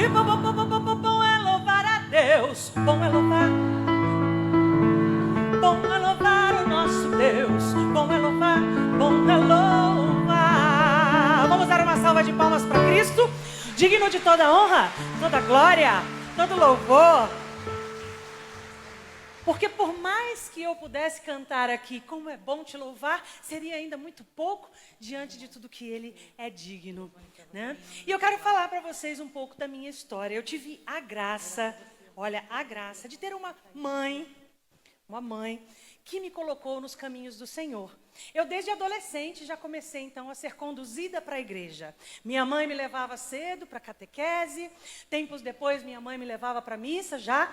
E bom é louvar a Deus. Bom é louvar. Bom é louvar o nosso Deus. Bom é louvar. Bom é louvar. Vamos dar uma salva de palmas para Cristo, digno de toda honra, toda glória, todo louvor. Porque por mais que eu pudesse cantar aqui, como é bom te louvar, seria ainda muito pouco diante de tudo que Ele é digno, né? E eu quero falar para vocês um pouco da minha história. Eu tive a graça de ter uma mãe que me colocou nos caminhos do Senhor. Eu, desde adolescente, já comecei, então, a ser conduzida para a igreja. Minha mãe me levava cedo para a catequese. Tempos depois, minha mãe me levava para a missa, já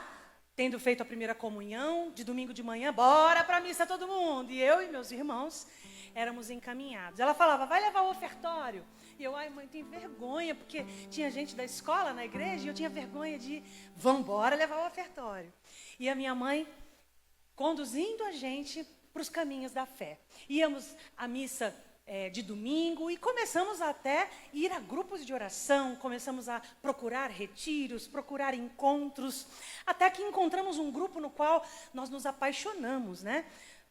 tendo feito a primeira comunhão, de domingo de manhã, bora para a missa todo mundo. E eu e meus irmãos éramos encaminhados. Ela falava, vai levar o ofertório. E eu, ai mãe, tenho vergonha, porque tinha gente da escola na igreja e eu tinha vergonha de ir, vambora levar o ofertório. E a minha mãe conduzindo a gente para os caminhos da fé. Íamos à missa de domingo e começamos até ir a grupos de oração, começamos a procurar retiros, procurar encontros, até que encontramos um grupo no qual nós nos apaixonamos, né?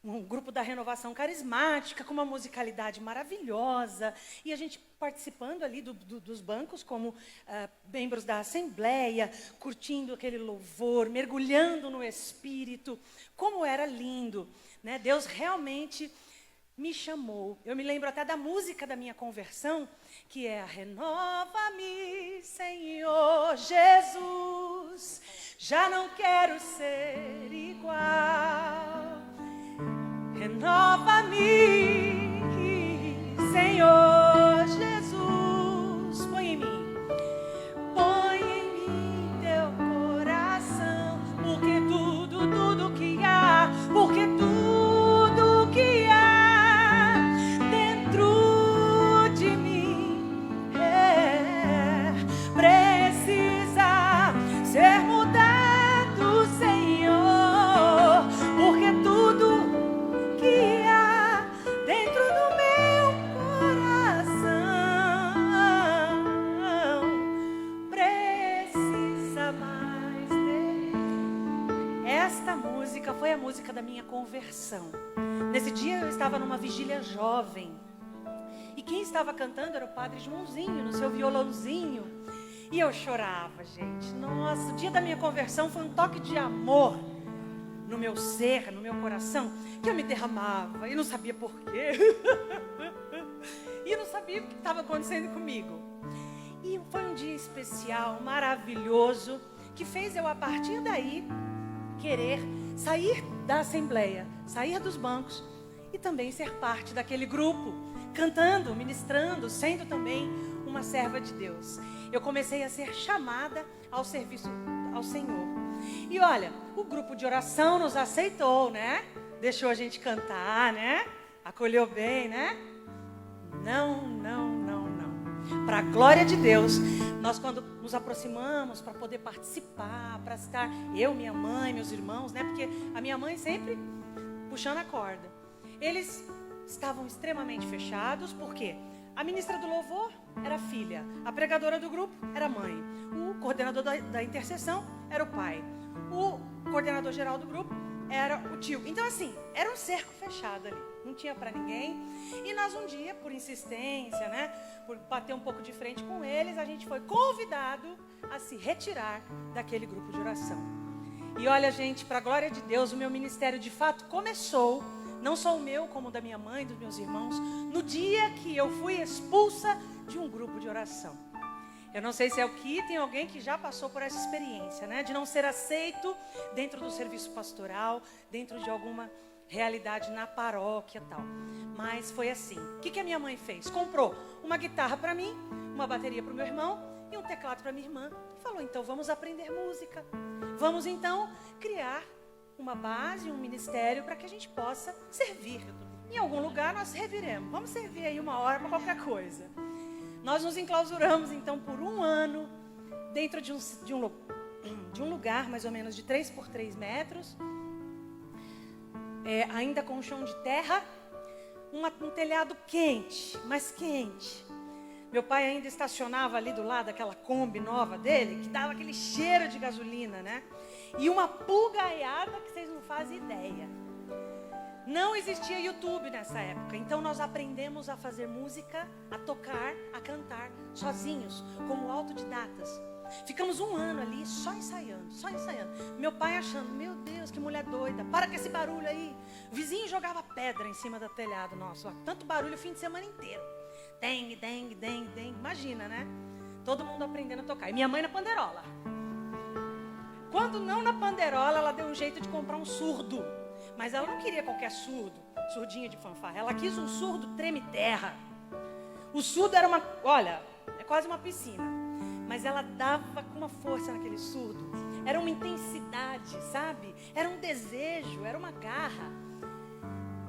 Um grupo da Renovação Carismática, com uma musicalidade maravilhosa, e a gente participando ali dos bancos como membros da Assembleia, curtindo aquele louvor, mergulhando no Espírito, como era lindo, né? Deus realmente me chamou. Eu me lembro até da música da minha conversão, que é renova-me, Senhor Jesus, já não quero ser igual. Renova-me, Senhor Jesus, põe em mim teu coração, porque tudo que há, dentro de mim precisa ser mudado, Senhor, porque tudo que há dentro do meu coração precisa mais dele. Esta música foi a música da minha conversão. Nesse dia eu estava numa vigília jovem e quem estava cantando era o padre Joãozinho, no seu violãozinho, e eu chorava, gente. Nossa, o dia da minha conversão foi um toque de amor no meu ser, no meu coração, que eu me derramava e não sabia porquê. E não sabia o que estava acontecendo comigo. E foi um dia especial, maravilhoso, que fez eu, a partir daí, querer sair da Assembleia, sair dos bancos e também ser parte daquele grupo, cantando, ministrando, sendo também uma serva de Deus. Eu comecei a ser chamada ao serviço ao Senhor. E olha, o grupo de oração nos aceitou, né? Deixou a gente cantar, né? Acolheu bem, né? Não. Para a glória de Deus, nós quando nos aproximamos para poder participar, para estar eu, minha mãe, meus irmãos, né? Porque a minha mãe sempre puxando a corda. Eles estavam extremamente fechados, porque a ministra do louvor era filha, a pregadora do grupo era mãe, o coordenador da intercessão era o pai, o coordenador geral do grupo era o tio. Então assim, era um cerco fechado ali, não tinha para ninguém. E nós um dia, por insistência, né, por bater um pouco de frente com eles, a gente foi convidado a se retirar daquele grupo de oração. E olha, gente, para a glória de Deus, o meu ministério de fato começou, não só o meu, como o da minha mãe, dos meus irmãos, no dia que eu fui expulsa de um grupo de oração. Eu não sei se é o que, tem alguém que já passou por essa experiência, né? De não ser aceito dentro do serviço pastoral, dentro de alguma realidade na paróquia e tal. Mas foi assim. O que a minha mãe fez? Comprou uma guitarra para mim, uma bateria para o meu irmão e um teclado para minha irmã. E falou, então vamos aprender música. Vamos então criar uma base, um ministério para que a gente possa servir. Em algum lugar nós serviremos. Vamos servir aí 1 hora para qualquer coisa. Nós nos enclausuramos, então, por 1 ano, dentro de um lugar, mais ou menos, de 3 por 3 metros, ainda com um chão de terra, um telhado quente, mais quente. Meu pai ainda estacionava ali do lado daquela Kombi nova dele, que dava aquele cheiro de gasolina, né? E uma pulgaiada que vocês não fazem ideia. Não existia YouTube nessa época, então nós aprendemos a fazer música, a tocar, a cantar, sozinhos, como autodidatas. Ficamos 1 ano ali só ensaiando, só ensaiando. Meu pai achando, meu Deus, que mulher doida, para com esse barulho aí. O vizinho jogava pedra em cima do telhado nosso, tanto barulho o fim de semana inteiro. Deng, deng, deng, deng, imagina, né? Todo mundo aprendendo a tocar. E minha mãe na panderola. Quando não na panderola, ela deu um jeito de comprar um surdo. Mas ela não queria qualquer surdo, surdinha de fanfarra. Ela quis um surdo treme-terra. O surdo era olha, é quase uma piscina. Mas ela dava com uma força naquele surdo. Era uma intensidade, sabe? Era um desejo, era uma garra.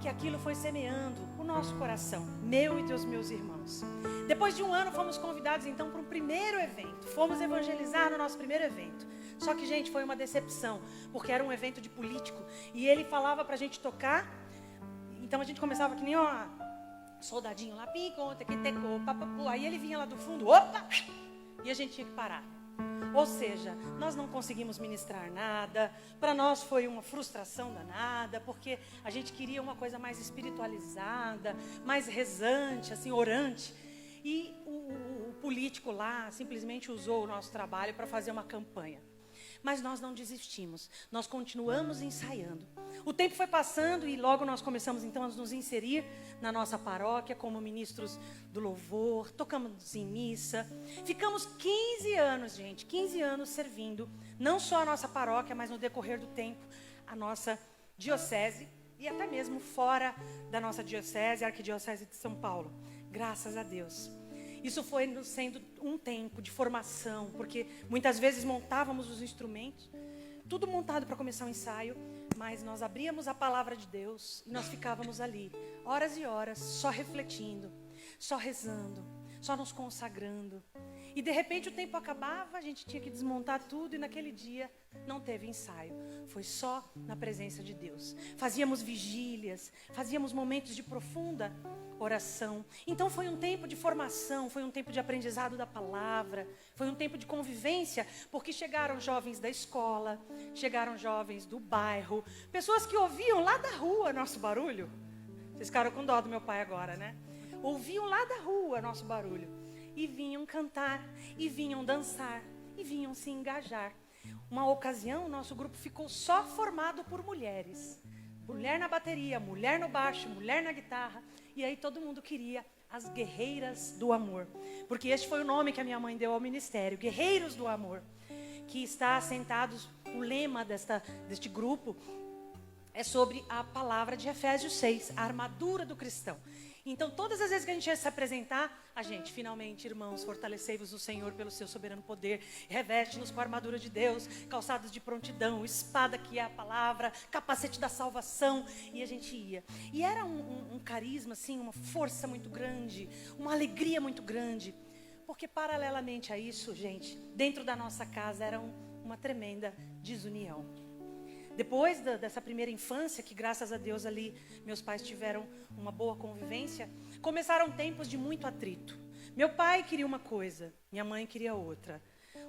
Que aquilo foi semeando o nosso coração, meu e dos meus irmãos. Depois de 1 ano, fomos convidados então para um primeiro evento. Fomos evangelizar no nosso primeiro evento. Só que, gente, foi uma decepção, porque era um evento de político. E ele falava para a gente tocar. Então a gente começava que nem soldadinho lá, pico, tequetecô, papapu. Aí ele vinha lá do fundo, opa! E a gente tinha que parar. Ou seja, nós não conseguimos ministrar nada. Para nós foi uma frustração danada, porque a gente queria uma coisa mais espiritualizada, mais rezante, assim, orante. E o político lá simplesmente usou o nosso trabalho para fazer uma campanha. Mas nós não desistimos, nós continuamos ensaiando. O tempo foi passando e logo nós começamos então a nos inserir na nossa paróquia como ministros do louvor, tocamos em missa. Ficamos 15 anos, gente, 15 anos servindo, não só a nossa paróquia, mas no decorrer do tempo, a nossa diocese e até mesmo fora da nossa diocese, a Arquidiocese de São Paulo. Graças a Deus. Isso foi sendo um tempo de formação, porque muitas vezes montávamos os instrumentos, tudo montado para começar o ensaio, mas nós abríamos a palavra de Deus e nós ficávamos ali, horas e horas, só refletindo, só rezando, só nos consagrando. E de repente o tempo acabava, a gente tinha que desmontar tudo e naquele dia não teve ensaio. Foi só na presença de Deus. Fazíamos vigílias, fazíamos momentos de profunda oração. Então foi um tempo de formação, foi um tempo de aprendizado da palavra, foi um tempo de convivência, porque chegaram jovens da escola, chegaram jovens do bairro, pessoas que ouviam lá da rua nosso barulho. Vocês ficaram com dó do meu pai agora, né? Ouviam lá da rua nosso barulho. E vinham cantar, e vinham dançar, e vinham se engajar. Uma ocasião, o nosso grupo ficou só formado por mulheres. Mulher na bateria, mulher no baixo, mulher na guitarra. E aí todo mundo queria as Guerreiras do Amor. Porque este foi o nome que a minha mãe deu ao ministério, Guerreiros do Amor. Que está assentados, o lema deste grupo é sobre a palavra de Efésios 6, a armadura do cristão. Então, todas as vezes que a gente ia se apresentar, a gente, finalmente, irmãos, fortalecei-vos o Senhor pelo seu soberano poder, reveste-nos com a armadura de Deus, calçados de prontidão, espada que é a palavra, capacete da salvação, e a gente ia. E era um carisma, assim, uma força muito grande, uma alegria muito grande, porque paralelamente a isso, gente, dentro da nossa casa era uma tremenda desunião. Depois dessa primeira infância, que graças a Deus ali meus pais tiveram uma boa convivência, começaram tempos de muito atrito. Meu pai queria uma coisa, minha mãe queria outra.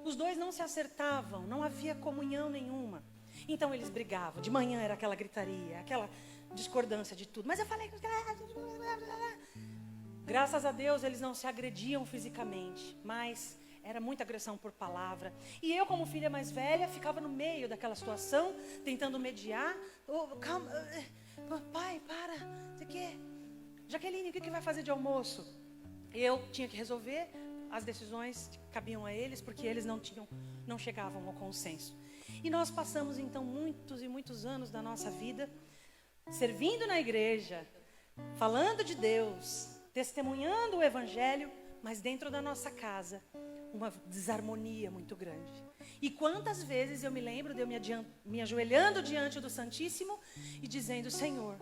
Os dois não se acertavam, não havia comunhão nenhuma. Então eles brigavam, de manhã era aquela gritaria, aquela discordância de tudo. Mas eu falei... Graças a Deus eles não se agrediam fisicamente, mas... era muita agressão por palavra. E eu, como filha mais velha, ficava no meio daquela situação, tentando mediar. Calma, pai, para, você quer? Jaqueline, o que vai fazer de almoço? Eu tinha que resolver, as decisões cabiam a eles, porque eles não chegavam ao consenso. E nós passamos, então, muitos e muitos anos da nossa vida, servindo na igreja, falando de Deus, testemunhando o Evangelho, mas dentro da nossa casa, uma desarmonia muito grande. E quantas vezes eu me lembro de eu me ajoelhando diante do Santíssimo e dizendo, Senhor,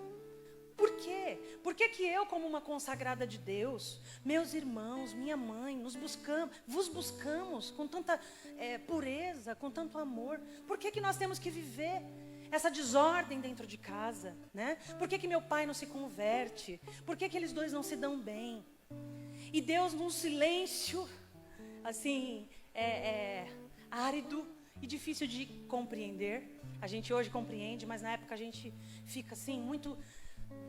por quê? Por que que eu, como uma consagrada de Deus, meus irmãos, minha mãe, vos buscamos com tanta pureza, com tanto amor? Por que que nós temos que viver essa desordem dentro de casa, né? Por que que meu pai não se converte? Por que que eles dois não se dão bem? E Deus num silêncio, assim, árido e difícil de compreender. A gente hoje compreende, mas na época a gente fica assim, muito...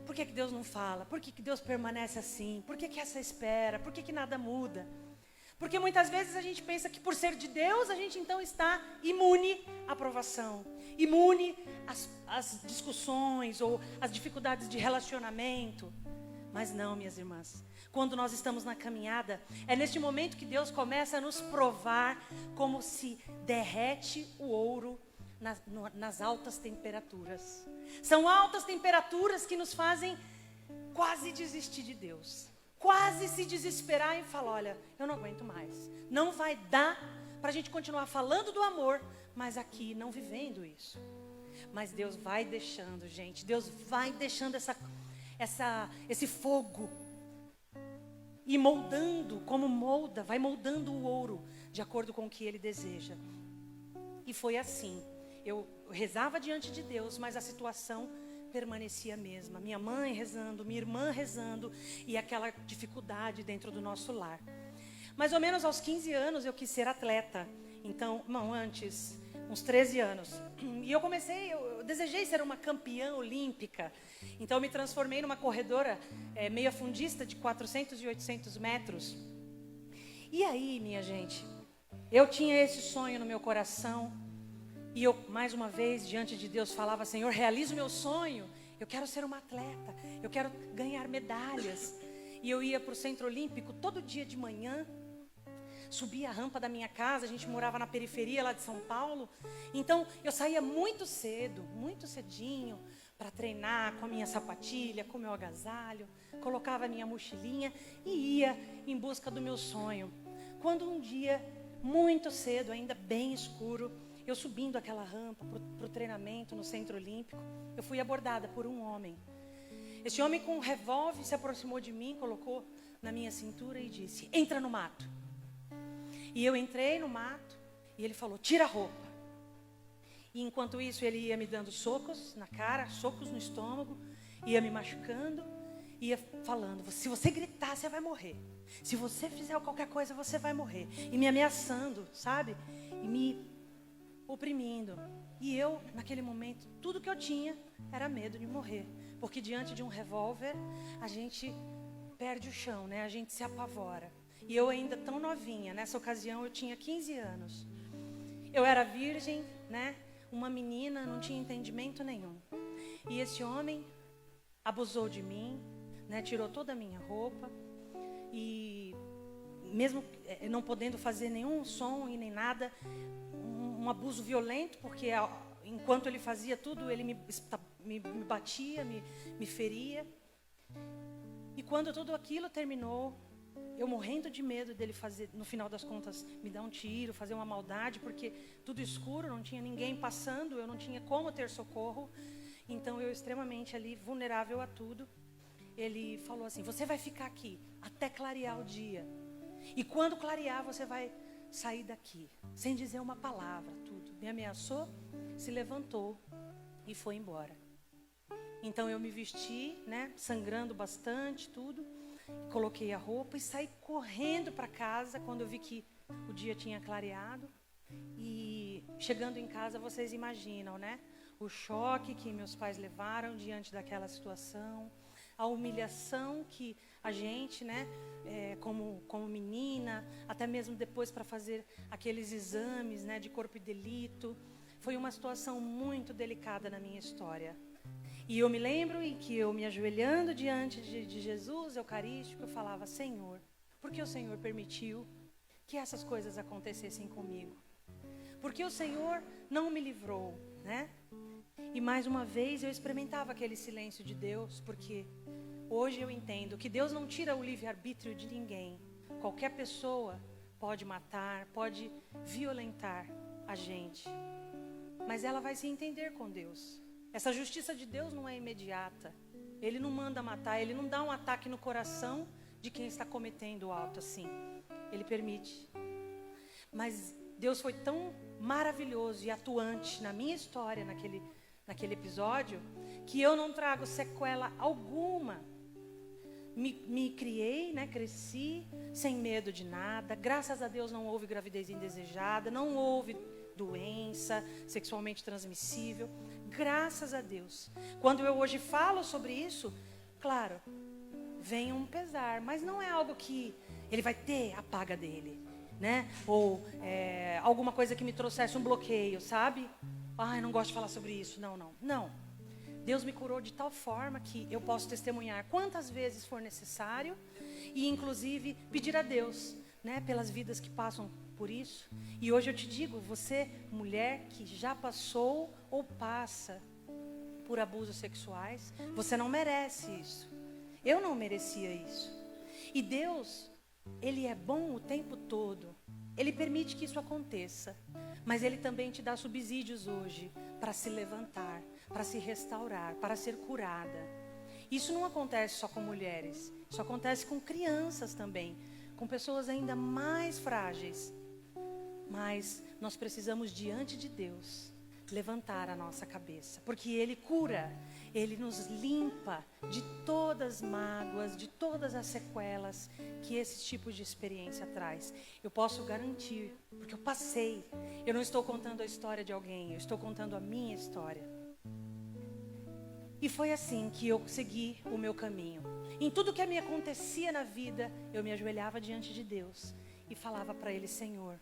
Por que Deus não fala? Por que Deus permanece assim? Por que essa espera? Por que nada muda? Porque muitas vezes a gente pensa que por ser de Deus, a gente então está imune à provação, imune às discussões ou às dificuldades de relacionamento. Mas não, minhas irmãs. Quando nós estamos na caminhada, é neste momento que Deus começa a nos provar como se derrete o ouro nas altas temperaturas. São altas temperaturas que nos fazem quase desistir de Deus. Quase se desesperar e falar, olha, eu não aguento mais. Não vai dar para a gente continuar falando do amor, mas aqui não vivendo isso. Mas Deus vai deixando, gente. Deus vai deixando esse fogo. E moldando, como molda, vai moldando o ouro de acordo com o que Ele deseja. E foi assim. Eu rezava diante de Deus, mas a situação permanecia a mesma. Minha mãe rezando, minha irmã rezando e aquela dificuldade dentro do nosso lar. Mais ou menos aos 15 anos eu quis ser atleta. Então, não, antes, uns 13 anos. E eu desejei ser uma campeã olímpica. Então eu me transformei numa corredora meia fundista de 400 e 800 metros. E aí, minha gente, eu tinha esse sonho no meu coração. E eu, mais uma vez, diante de Deus, falava, Senhor, realiza o meu sonho. Eu quero ser uma atleta, eu quero ganhar medalhas. E eu ia para o Centro Olímpico todo dia de manhã. Subia a rampa da minha casa, a gente morava na periferia lá de São Paulo. Então, eu saía muito cedo, muito cedinho, para treinar com a minha sapatilha, com o meu agasalho. Colocava a minha mochilinha e ia em busca do meu sonho. Quando um dia, muito cedo, ainda bem escuro, eu subindo aquela rampa para o treinamento no Centro Olímpico, eu fui abordada por um homem. Esse homem com um revólver se aproximou de mim, colocou na minha cintura e disse, entra no mato. E eu entrei no mato e ele falou, tira a roupa. E enquanto isso ele ia me dando socos na cara, socos no estômago, ia me machucando, ia falando, se você gritar você vai morrer. Se você fizer qualquer coisa você vai morrer. E me ameaçando, sabe? E me oprimindo. E eu, naquele momento, tudo que eu tinha era medo de morrer. Porque diante de um revólver, a gente perde o chão, né? A gente se apavora. E eu ainda tão novinha, nessa ocasião eu tinha 15 anos. Eu era virgem, né? Uma menina, não tinha entendimento nenhum. E esse homem abusou de mim, né? Tirou toda a minha roupa. E mesmo não podendo fazer nenhum som e nem nada, um abuso violento, porque enquanto ele fazia tudo, ele me batia, me feria. E quando tudo aquilo terminou, eu morrendo de medo dele fazer, no final das contas, me dar um tiro, fazer uma maldade, porque tudo escuro, não tinha ninguém passando, eu não tinha como ter socorro. Então eu extremamente ali, vulnerável a tudo. Ele falou assim, você vai ficar aqui até clarear o dia. E quando clarear, você vai sair daqui, sem dizer uma palavra, tudo. Me ameaçou, se levantou e foi embora. Então eu me vesti, né, sangrando bastante, tudo. Coloquei a roupa e saí correndo para casa quando eu vi que o dia tinha clareado. E chegando em casa, vocês imaginam, né? O choque que meus pais levaram diante daquela situação. A humilhação que a gente, né, como menina, até mesmo depois para fazer aqueles exames, né, de corpo e delito. Foi uma situação muito delicada na minha história. E eu me lembro em que eu me ajoelhando diante de Jesus Eucarístico, eu falava, Senhor, por que o Senhor permitiu que essas coisas acontecessem comigo? Porque o Senhor não me livrou, né? E mais uma vez eu experimentava aquele silêncio de Deus, porque hoje eu entendo que Deus não tira o livre-arbítrio de ninguém. Qualquer pessoa pode matar, pode violentar a gente, mas ela vai se entender com Deus. Essa justiça de Deus não é imediata. Ele não manda matar, ele não dá um ataque no coração de quem está cometendo o ato assim. Ele permite. Mas Deus foi tão maravilhoso e atuante na minha história, naquele episódio, que eu não trago sequela alguma me criei, né, cresci sem medo de nada. Graças a Deus não houve gravidez indesejada, não houve doença sexualmente transmissível. Graças a Deus. Quando eu hoje falo sobre isso, claro, vem um pesar, mas não é algo que ele vai ter a paga dele, né? Ou alguma coisa que me trouxesse um bloqueio, sabe? Ai, não gosto de falar sobre isso. Não. Deus me curou de tal forma que eu posso testemunhar quantas vezes for necessário e, inclusive, pedir a Deus, né, pelas vidas que passam por isso. E hoje eu te digo, você, mulher que já passou ou passa por abusos sexuais, você não merece isso. Eu não merecia isso. E Deus, Ele é bom o tempo todo. Ele permite que isso aconteça. Mas Ele também te dá subsídios hoje para se levantar, para se restaurar, para ser curada. Isso não acontece só com mulheres. Isso acontece com crianças também. Com pessoas ainda mais frágeis. Mas nós precisamos, diante de Deus, levantar a nossa cabeça. Porque Ele cura. Ele nos limpa de todas as mágoas, de todas as sequelas que esse tipo de experiência traz. Eu posso garantir, porque eu passei. Eu não estou contando a história de alguém, eu estou contando a minha história. E foi assim que eu segui o meu caminho. Em tudo que me acontecia na vida, eu me ajoelhava diante de Deus e falava para Ele: Senhor,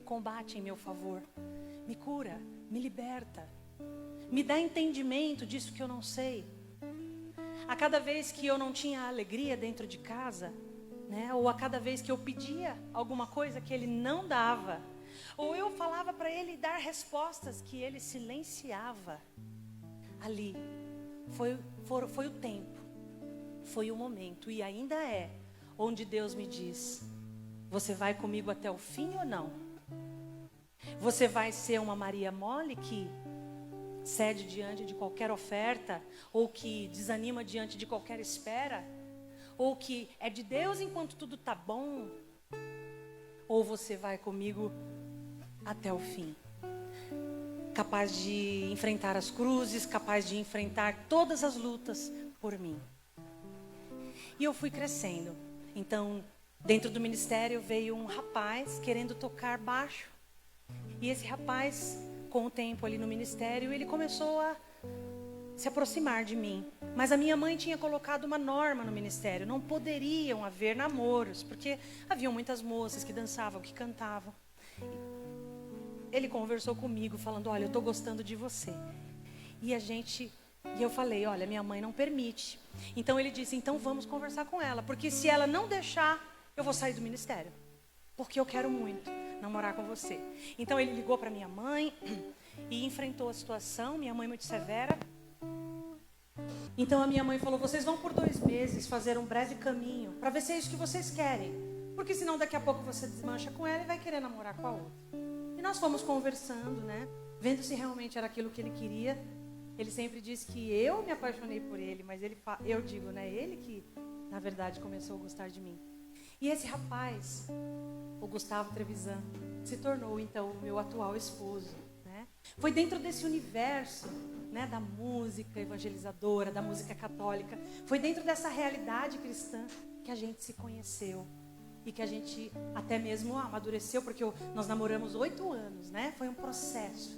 combate em meu favor, me cura, me liberta. Me dá entendimento disso que eu não sei. A cada vez que eu não tinha alegria dentro de casa, né, ou a cada vez que eu pedia alguma coisa que Ele não dava, ou eu falava para Ele dar respostas que Ele silenciava, ali foi o tempo, foi o momento, e ainda é, onde Deus me diz: você vai comigo até o fim ou não? Você vai ser uma Maria mole que cede diante de qualquer oferta, ou que desanima diante de qualquer espera, ou que é de Deus enquanto tudo está bom, ou você vai comigo até o fim, capaz de enfrentar as cruzes, capaz de enfrentar todas as lutas por mim. E eu fui crescendo. Então, dentro do ministério veio um rapaz querendo tocar baixo, e esse rapaz, com o tempo ali no ministério, ele começou a se aproximar de mim. Mas a minha mãe tinha colocado uma norma no ministério: não poderiam haver namoros, porque haviam muitas moças que dançavam, que cantavam. Ele conversou comigo falando: olha, eu estou gostando de você. E eu falei: olha, minha mãe não permite. Então ele disse: então vamos conversar com ela, porque se ela não deixar, eu vou sair do ministério, porque eu quero muito namorar com você. Então ele ligou para minha mãe e enfrentou a situação. Minha mãe muito severa. Então a minha mãe falou: vocês vão por 2 meses fazer um breve caminho para ver se é isso que vocês querem, porque senão daqui a pouco você desmancha com ela e vai querer namorar com a outra. E nós fomos conversando, né, vendo se realmente era aquilo que ele queria. Ele sempre disse que eu me apaixonei por ele, mas eu digo, né, ele que na verdade começou a gostar de mim. E esse rapaz, o Gustavo Trevisan, se tornou então o meu atual esposo, né? Foi dentro desse universo, né, da música evangelizadora, da música católica, foi dentro dessa realidade cristã que a gente se conheceu e que a gente até mesmo amadureceu, porque nós namoramos 8 anos, né? Foi um processo.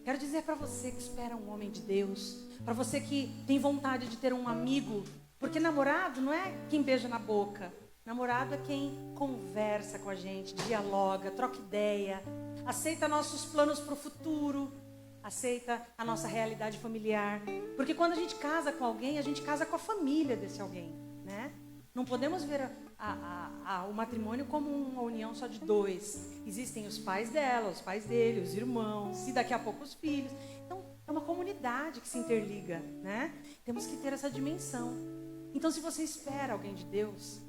Quero dizer para você que espera um homem de Deus, para você que tem vontade de ter um amigo, porque namorado não é quem beija na boca. Namorado é quem conversa com a gente, dialoga, troca ideia, aceita nossos planos para o futuro, aceita a nossa realidade familiar. Porque quando a gente casa com alguém, a gente casa com a família desse alguém, né? Não podemos ver o matrimônio como uma união só de 2. Existem os pais dela, os pais dele, os irmãos, e daqui a pouco os filhos. Então, é uma comunidade que se interliga, né? Temos que ter essa dimensão. Então, se você espera alguém de Deus,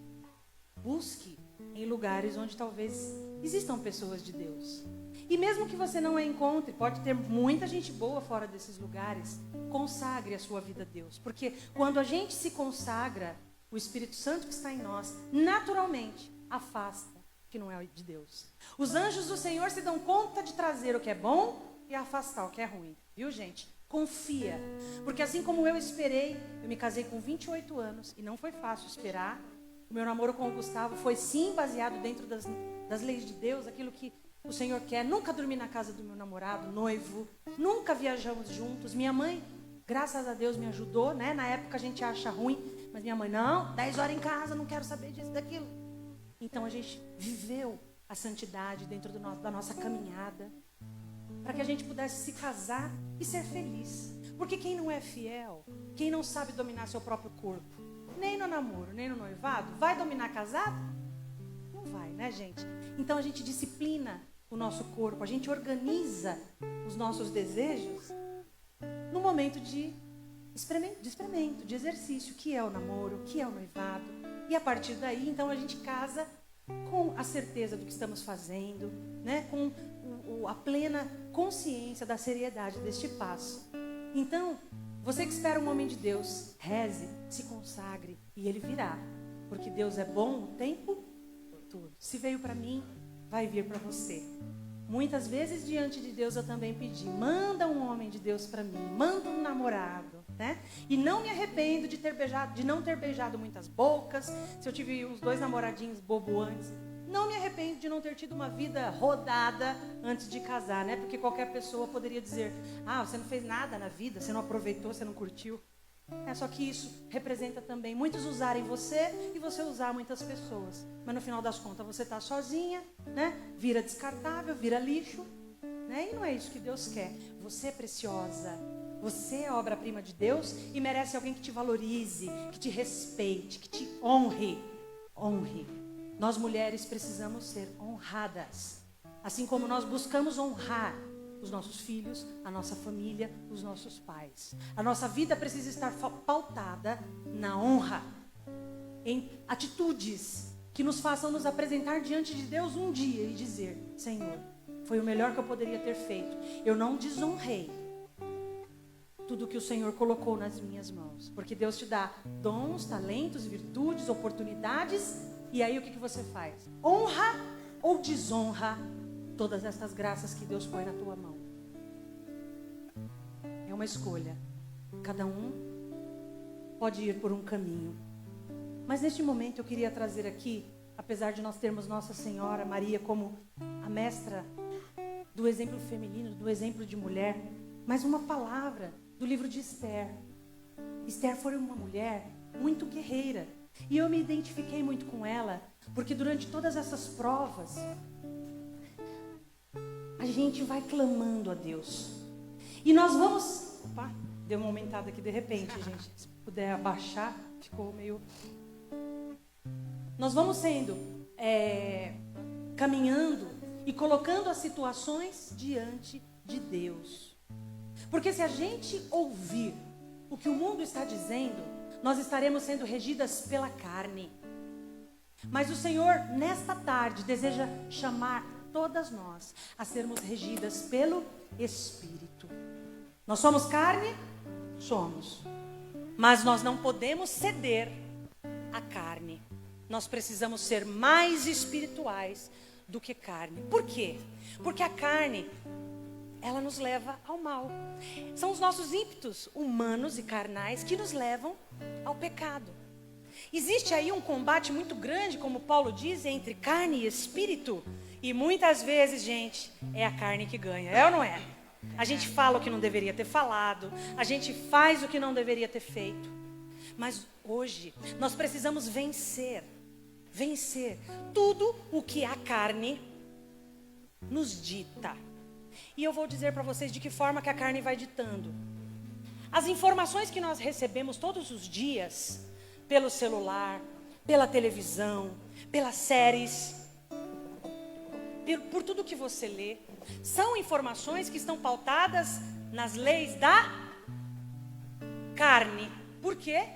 busque em lugares onde talvez existam pessoas de Deus. E mesmo que você não a encontre, pode ter muita gente boa fora desses lugares, consagre a sua vida a Deus. Porque quando a gente se consagra, o Espírito Santo que está em nós, naturalmente, afasta o que não é de Deus. Os anjos do Senhor se dão conta de trazer o que é bom e afastar o que é ruim. Viu, gente? Confia. Porque assim como eu esperei, eu me casei com 28 anos e não foi fácil esperar. O meu namoro com o Gustavo foi sim baseado dentro das leis de Deus, aquilo que o Senhor quer. Nunca dormi na casa do meu namorado, noivo. Nunca viajamos juntos. Minha mãe, graças a Deus, me ajudou, né? Na época a gente acha ruim, mas minha mãe, não, 10 horas em casa, não quero saber disso, daquilo. Então a gente viveu a santidade dentro da nossa caminhada, para que a gente pudesse se casar e ser feliz. Porque quem não é fiel, quem não sabe dominar seu próprio corpo, nem no namoro, nem no noivado, vai dominar casado? Não vai, né, gente? Então a gente disciplina o nosso corpo, a gente organiza os nossos desejos no momento de experimento, de exercício, que é o namoro, que é o noivado. E a partir daí, então, a gente casa com a certeza do que estamos fazendo, né? Com a plena consciência da seriedade deste passo. Então, você que espera um homem de Deus, reze, se consagre e ele virá. Porque Deus é bom o tempo todo. Se veio para mim, vai vir para você. Muitas vezes diante de Deus eu também pedi, manda um homem de Deus para mim, manda um namorado, né? E não me arrependo de não ter beijado muitas bocas. Se eu tive uns 2 namoradinhos bobo antes, não me arrependo de não ter tido uma vida rodada antes de casar, né? Porque qualquer pessoa poderia dizer, você não fez nada na vida, você não aproveitou, você não curtiu. Só que isso representa também muitos usarem você e você usar muitas pessoas. Mas no final das contas você está sozinha, né? Vira descartável, vira lixo, né? E não é isso que Deus quer. Você é preciosa, você é obra-prima de Deus e merece alguém que te valorize, que te respeite, que te honre. Honre. Nós mulheres precisamos ser honradas. Assim como nós buscamos honrar os nossos filhos, a nossa família, os nossos pais. A nossa vida precisa estar pautada na honra, em atitudes que nos façam nos apresentar diante de Deus um dia e dizer, Senhor, foi o melhor que eu poderia ter feito. Eu não desonrei tudo que o Senhor colocou nas minhas mãos. Porque Deus te dá dons, talentos, virtudes, oportunidades. E aí o que você faz? Honra ou desonra todas essas graças que Deus põe na tua mão? É uma escolha. Cada um pode ir por um caminho. Mas neste momento eu queria trazer aqui, apesar de nós termos Nossa Senhora Maria como a mestra do exemplo feminino, do exemplo de mulher, mas uma palavra do livro de Esther. Esther foi uma mulher muito guerreira. E eu me identifiquei muito com ela, porque durante todas essas provas, a gente vai clamando a Deus. E nós vamos... Opa, deu uma aumentada aqui de repente, gente. Se puder abaixar, ficou meio... Nós vamos sendo, caminhando e colocando as situações diante de Deus. Porque se a gente ouvir o que o mundo está dizendo, nós estaremos sendo regidas pela carne. Mas o Senhor, nesta tarde, deseja chamar todas nós a sermos regidas pelo Espírito. Nós somos carne? Somos. Mas nós não podemos ceder à carne. Nós precisamos ser mais espirituais do que carne. Por quê? Porque a carne, ela nos leva ao mal. São os nossos ímpetos humanos e carnais que nos levam ao pecado. Existe aí um combate muito grande, como Paulo diz, entre carne e espírito. E muitas vezes, gente, é a carne que ganha. É ou não é? A gente fala o que não deveria ter falado. A gente faz o que não deveria ter feito. Mas hoje, nós precisamos vencer tudo o que a carne nos dita. E eu vou dizer para vocês de que forma que a carne vai ditando. As informações que nós recebemos todos os dias, pelo celular, pela televisão, pelas séries, por tudo que você lê, são informações que estão pautadas nas leis da carne. Por quê?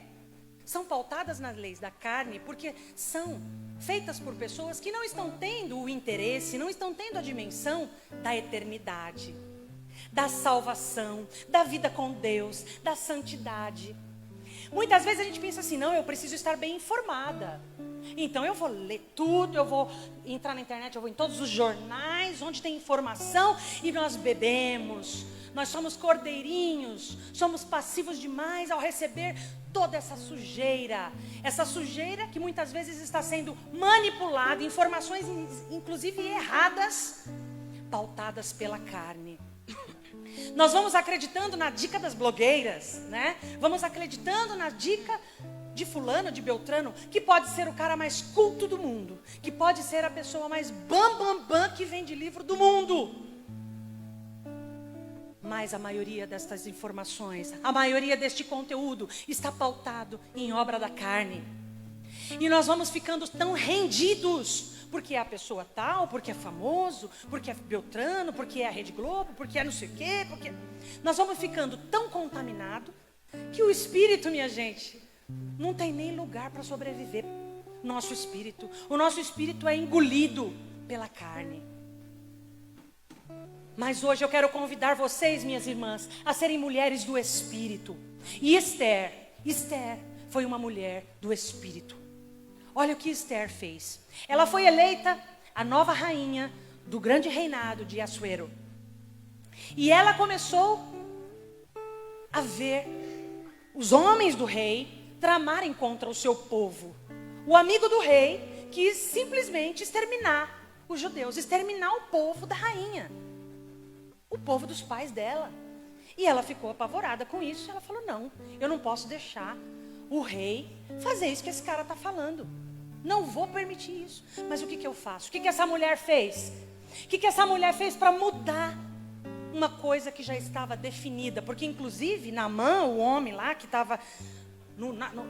São pautadas nas leis da carne porque são feitas por pessoas que não estão tendo o interesse, não estão tendo a dimensão da eternidade, da salvação, da vida com Deus, da santidade. Muitas vezes a gente pensa assim, não, eu preciso estar bem informada. Então eu vou ler tudo, eu vou entrar na internet, eu vou em todos os jornais onde tem informação e nós bebemos. Nós somos cordeirinhos, somos passivos demais ao receber toda essa sujeira que muitas vezes está sendo manipulada, informações inclusive erradas, pautadas pela carne. Nós vamos acreditando na dica das blogueiras, né? Vamos acreditando na dica de fulano, de Beltrano, que pode ser o cara mais culto do mundo, que pode ser a pessoa mais bam que vende livro do mundo. Mas a maioria destas informações, a maioria deste conteúdo está pautado em obra da carne. E nós vamos ficando tão rendidos, porque é a pessoa tal, porque é famoso, porque é Beltrano, porque é a Rede Globo, porque é não sei o quê, porque... Nós vamos ficando tão contaminados que o espírito, minha gente, não tem nem lugar para sobreviver. O nosso espírito é engolido pela carne. Mas hoje eu quero convidar vocês, minhas irmãs, a serem mulheres do Espírito. E Esther foi uma mulher do Espírito. Olha o que Esther fez. Ela foi eleita a nova rainha do grande reinado de Assuero. E ela começou a ver os homens do rei tramarem contra o seu povo. O amigo do rei quis simplesmente exterminar os judeus, exterminar o povo da rainha. O povo dos pais dela. E ela ficou apavorada com isso. Ela falou, não, eu não posso deixar o rei fazer isso que esse cara está falando. Não vou permitir isso. Mas o que eu faço? O que essa mulher fez? O que essa mulher fez para mudar uma coisa que já estava definida? Porque inclusive Naamã, o homem lá que estava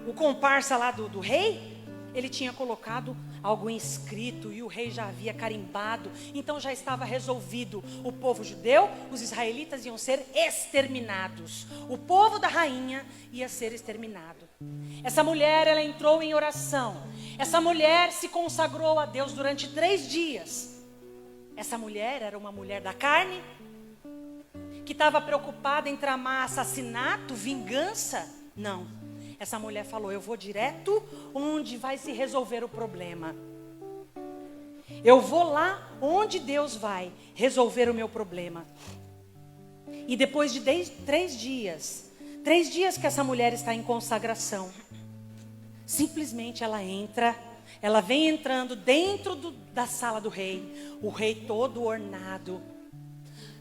o comparsa lá do rei, ele tinha colocado algo escrito e o rei já havia carimbado. Então já estava resolvido. O povo judeu, os israelitas iam ser exterminados. O povo da rainha ia ser exterminado. Essa mulher, ela entrou em oração. Essa mulher se consagrou a Deus durante 3 dias. Essa mulher era uma mulher da carne, que estava preocupada em tramar assassinato, vingança. Não. Essa mulher falou, eu vou direto onde vai se resolver o problema. Eu vou lá onde Deus vai resolver o meu problema. E depois de 3 dias que essa mulher está em consagração, simplesmente ela vem entrando dentro da sala do rei. O rei todo ornado,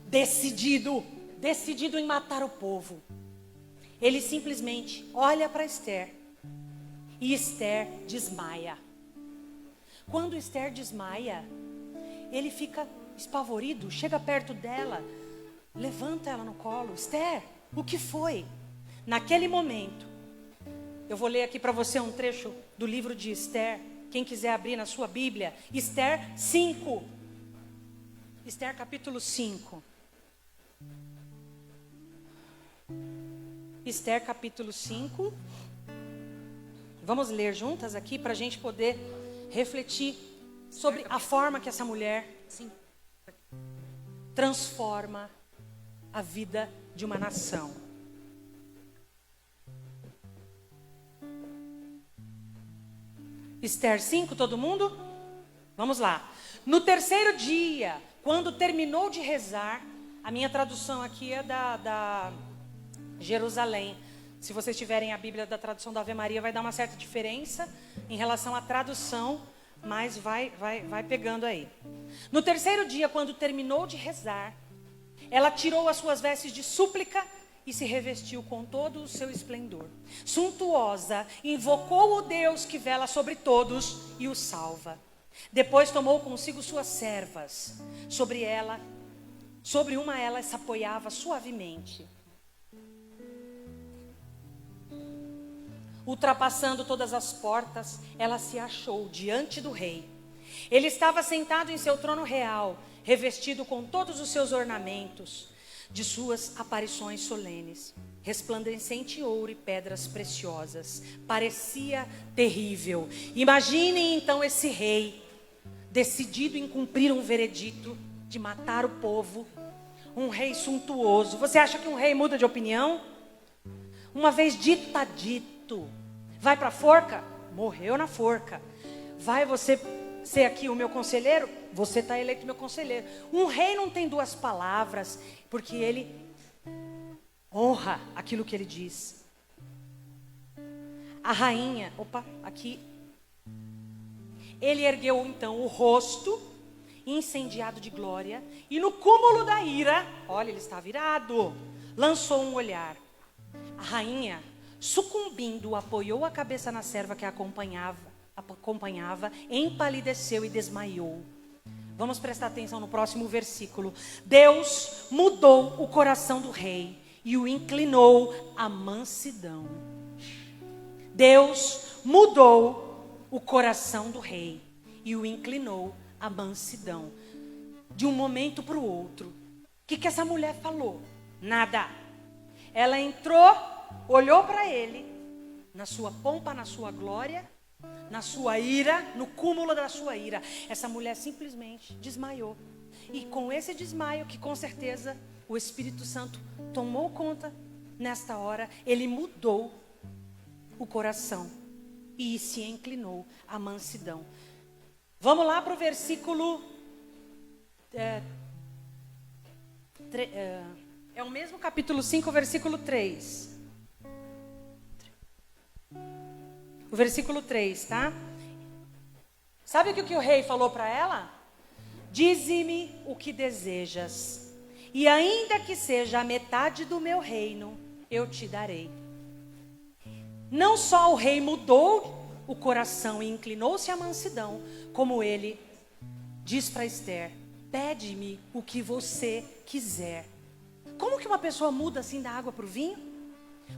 decidido em matar o povo. Ele simplesmente olha para Esther e Esther desmaia. Quando Esther desmaia, ele fica espavorido, chega perto dela, levanta ela no colo. Esther, o que foi? Naquele momento, eu vou ler aqui para você um trecho do livro de Esther. Quem quiser abrir na sua Bíblia, Esther 5. Esther capítulo 5. Esther capítulo 5. Vamos ler juntas aqui para a gente poder refletir sobre a forma que essa mulher transforma a vida de uma nação. Esther 5, todo mundo? Vamos lá. No 3º dia, quando terminou de rezar, a minha tradução aqui é da Jerusalém. Se vocês tiverem a Bíblia da tradução da Ave Maria, vai dar uma certa diferença em relação à tradução, mas vai pegando aí. No 3º dia, quando terminou de rezar, ela tirou as suas vestes de súplica e se revestiu com todo o seu esplendor. Suntuosa, invocou o Deus que vela sobre todos e o salva. Depois tomou consigo suas servas. Sobre uma ela se apoiava suavemente. Ultrapassando todas as portas, ela se achou diante do rei. Ele estava sentado em seu trono real, revestido com todos os seus ornamentos de suas aparições solenes, resplandecente em ouro e pedras preciosas. Parecia terrível. Imaginem então esse rei, decidido em cumprir um veredito de matar o povo. Um rei suntuoso. Você acha que um rei muda de opinião? Uma vez dito, está dito. Vai para a forca? Morreu na forca. vai você ser aqui o meu conselheiro? Você está eleito meu conselheiro. Um rei não tem duas palavras, porque ele honra aquilo que ele diz. A rainha, aqui. Ele ergueu então o rosto, incendiado de glória, e no cúmulo da ira, olha, ele está virado, lançou um olhar. A rainha, sucumbindo, apoiou a cabeça na serva que a acompanhava, empalideceu e desmaiou. Vamos prestar atenção no próximo versículo. Deus mudou o coração do rei e o inclinou à mansidão. Deus mudou o coração do rei e o inclinou à mansidão. De um momento para o outro. O que essa mulher falou? Nada. Ela entrou, olhou para ele, na sua pompa, na sua glória, na sua ira, no cúmulo da sua ira. Essa mulher simplesmente desmaiou. E com esse desmaio, que com certeza o Espírito Santo tomou conta nesta hora, ele mudou o coração e se inclinou à mansidão. Vamos lá para o versículo... É o mesmo capítulo 5, versículo 3. O versículo 3, tá? Sabe o que o rei falou para ela? Dize-me o que desejas, e ainda que seja a metade do meu reino, eu te darei. Não só o rei mudou o coração e inclinou-se à mansidão, como ele diz para Esther: pede-me o que você quiser. Como que uma pessoa muda assim da água para o vinho?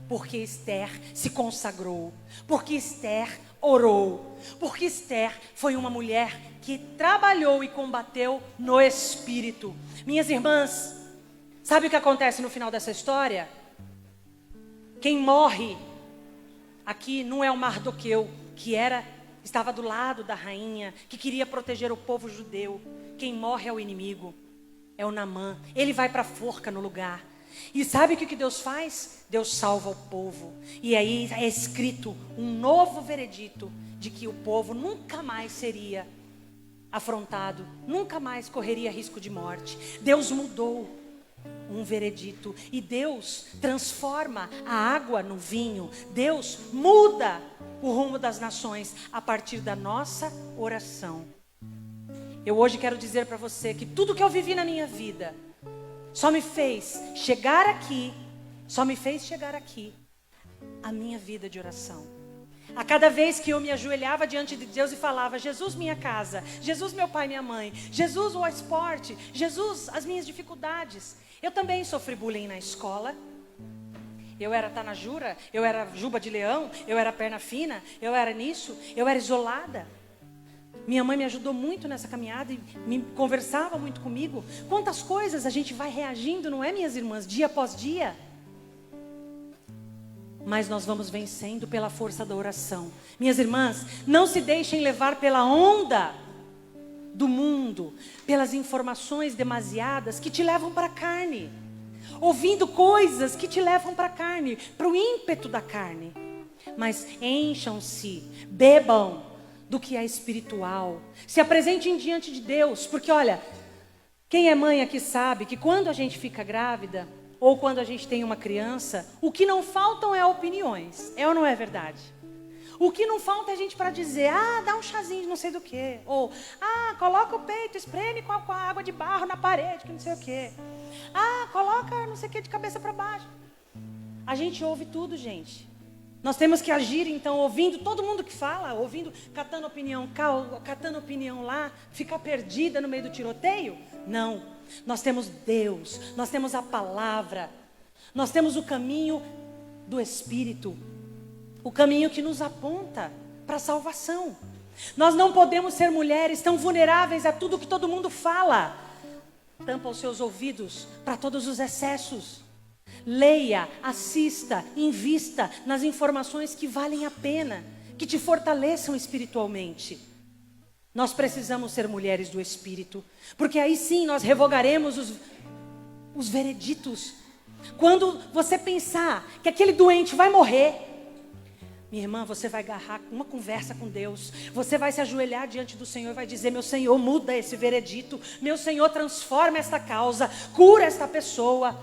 Porque Esther se consagrou, porque Esther orou, porque Esther foi uma mulher que trabalhou e combateu no Espírito. Minhas irmãs, sabe o que acontece no final dessa história? Quem morre aqui não é o Mardoqueu, que estava do lado da rainha, que queria proteger o povo judeu. Quem morre é o inimigo, é o Naamã. Ele vai para a forca no lugar. E sabe o que Deus faz? Deus salva o povo. E aí é escrito um novo veredito de que o povo nunca mais seria afrontado, nunca mais correria risco de morte. Deus mudou um veredito e Deus transforma a água no vinho. Deus muda o rumo das nações a partir da nossa oração. Eu hoje quero dizer para você que tudo que eu vivi na minha vida só me fez chegar aqui a minha vida de oração. A cada vez que eu me ajoelhava diante de Deus e falava: Jesus, minha casa, Jesus, meu pai e minha mãe, Jesus, o esporte, Jesus, as minhas dificuldades. Eu também sofri bullying na escola. Eu era tanajura, eu era juba de leão, eu era perna fina, eu era nisso, eu era isolada. Minha mãe me ajudou muito nessa caminhada e me conversava muito comigo. Quantas coisas a gente vai reagindo, não é, minhas irmãs? Dia após dia. Mas nós vamos vencendo pela força da oração. Minhas irmãs, não se deixem levar pela onda do mundo, pelas informações demasiadas que te levam para a carne. Ouvindo coisas que te levam para a carne, para o ímpeto da carne. Mas encham-se, bebam do que é espiritual. Se apresentem diante de Deus, porque olha, quem é mãe aqui sabe que quando a gente fica grávida, ou quando a gente tem uma criança, o que não faltam é opiniões. É ou não é verdade? O que não falta é gente para dizer: dá um chazinho de não sei do que. Ou, coloca o peito, espreme com a água de barro na parede, que não sei o que. Coloca não sei o que de cabeça para baixo. A gente ouve tudo, gente. Nós temos que agir, então, ouvindo todo mundo que fala, catando opinião cá, catando opinião lá, ficar perdida no meio do tiroteio? Não. Nós temos Deus, nós temos a palavra, nós temos o caminho do Espírito, o caminho que nos aponta para a salvação. Nós não podemos ser mulheres tão vulneráveis a tudo que todo mundo fala. Tampa os seus ouvidos para todos os excessos. Leia, assista, invista nas informações que valem a pena, que te fortaleçam espiritualmente. Nós precisamos ser mulheres do Espírito, porque aí sim nós revogaremos os vereditos. Quando você pensar que aquele doente vai morrer, Minha irmã, você vai agarrar uma conversa com Deus. Você vai se ajoelhar diante do Senhor e vai dizer: meu Senhor, muda esse veredito. Meu Senhor, transforma esta causa. Cura esta pessoa.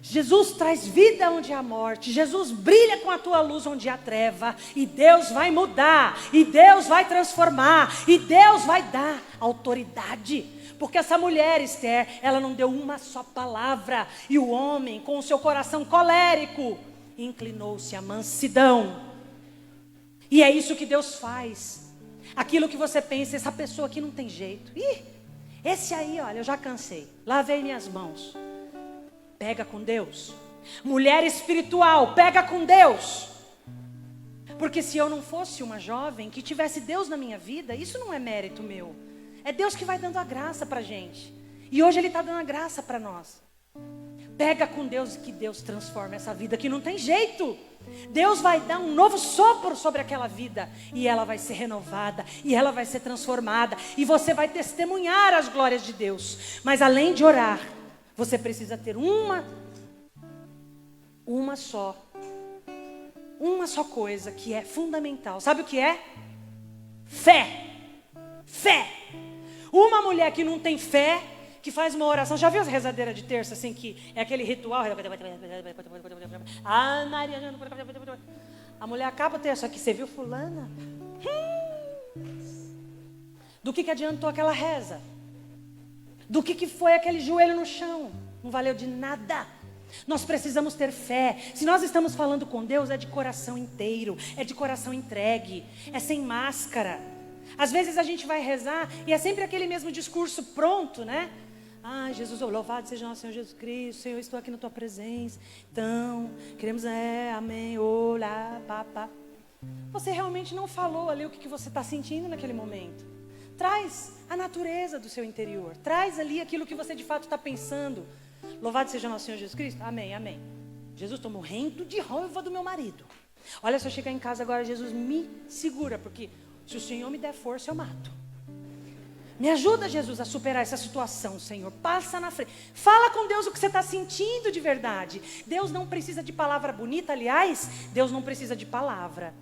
Jesus traz vida onde há morte. Jesus brilha com a tua luz onde há treva. E Deus vai mudar. E Deus vai transformar. E Deus vai dar autoridade. Porque essa mulher, Esther, ela não deu uma só palavra. E o homem, com o seu coração colérico, inclinou-se à mansidão. E é isso que Deus faz. Aquilo que você pensa, essa pessoa aqui não tem jeito. Ih, esse aí, olha, eu já cansei. Lavei minhas mãos. Pega com Deus. Mulher espiritual, pega com Deus. Porque se eu não fosse uma jovem que tivesse Deus na minha vida, isso não é mérito meu. É Deus que vai dando a graça pra gente. E hoje Ele está dando a graça para nós. Pega com Deus e que Deus transforma essa vida que não tem jeito. Deus vai dar um novo sopro sobre aquela vida. E ela vai ser renovada. E ela vai ser transformada. E você vai testemunhar as glórias de Deus. Mas além de orar, você precisa ter uma só coisa que é fundamental. Sabe o que é? Fé. Fé. Uma mulher que não tem fé, que faz uma oração. Já viu as rezadeiras de terça, assim, que é aquele ritual? Ah, Maria. A mulher acaba o terço aqui. Você viu fulana? Do que adiantou aquela reza? Do que foi aquele joelho no chão? Não valeu de nada. Nós precisamos ter fé. Se nós estamos falando com Deus, é de coração inteiro, é de coração entregue, é sem máscara. Às vezes a gente vai rezar e é sempre aquele mesmo discurso pronto, né? Ah, Jesus, louvado seja nosso Senhor Jesus Cristo. Senhor, estou aqui na tua presença. Então, queremos, amém, olá, papá. Você realmente não falou ali o que você está sentindo naquele momento. Traz a natureza do seu interior. Traz ali aquilo que você de fato está pensando. Louvado seja nosso Senhor Jesus Cristo. Amém, amém. Jesus, estou morrendo de raiva do meu marido. Olha, se eu chegar em casa agora, Jesus, me segura, porque se o Senhor me der força, eu mato. Me ajuda, Jesus, a superar essa situação, Senhor. Passa na frente. Fala com Deus o que você está sentindo de verdade. Deus não precisa de palavra bonita, aliás, Deus não precisa de palavra.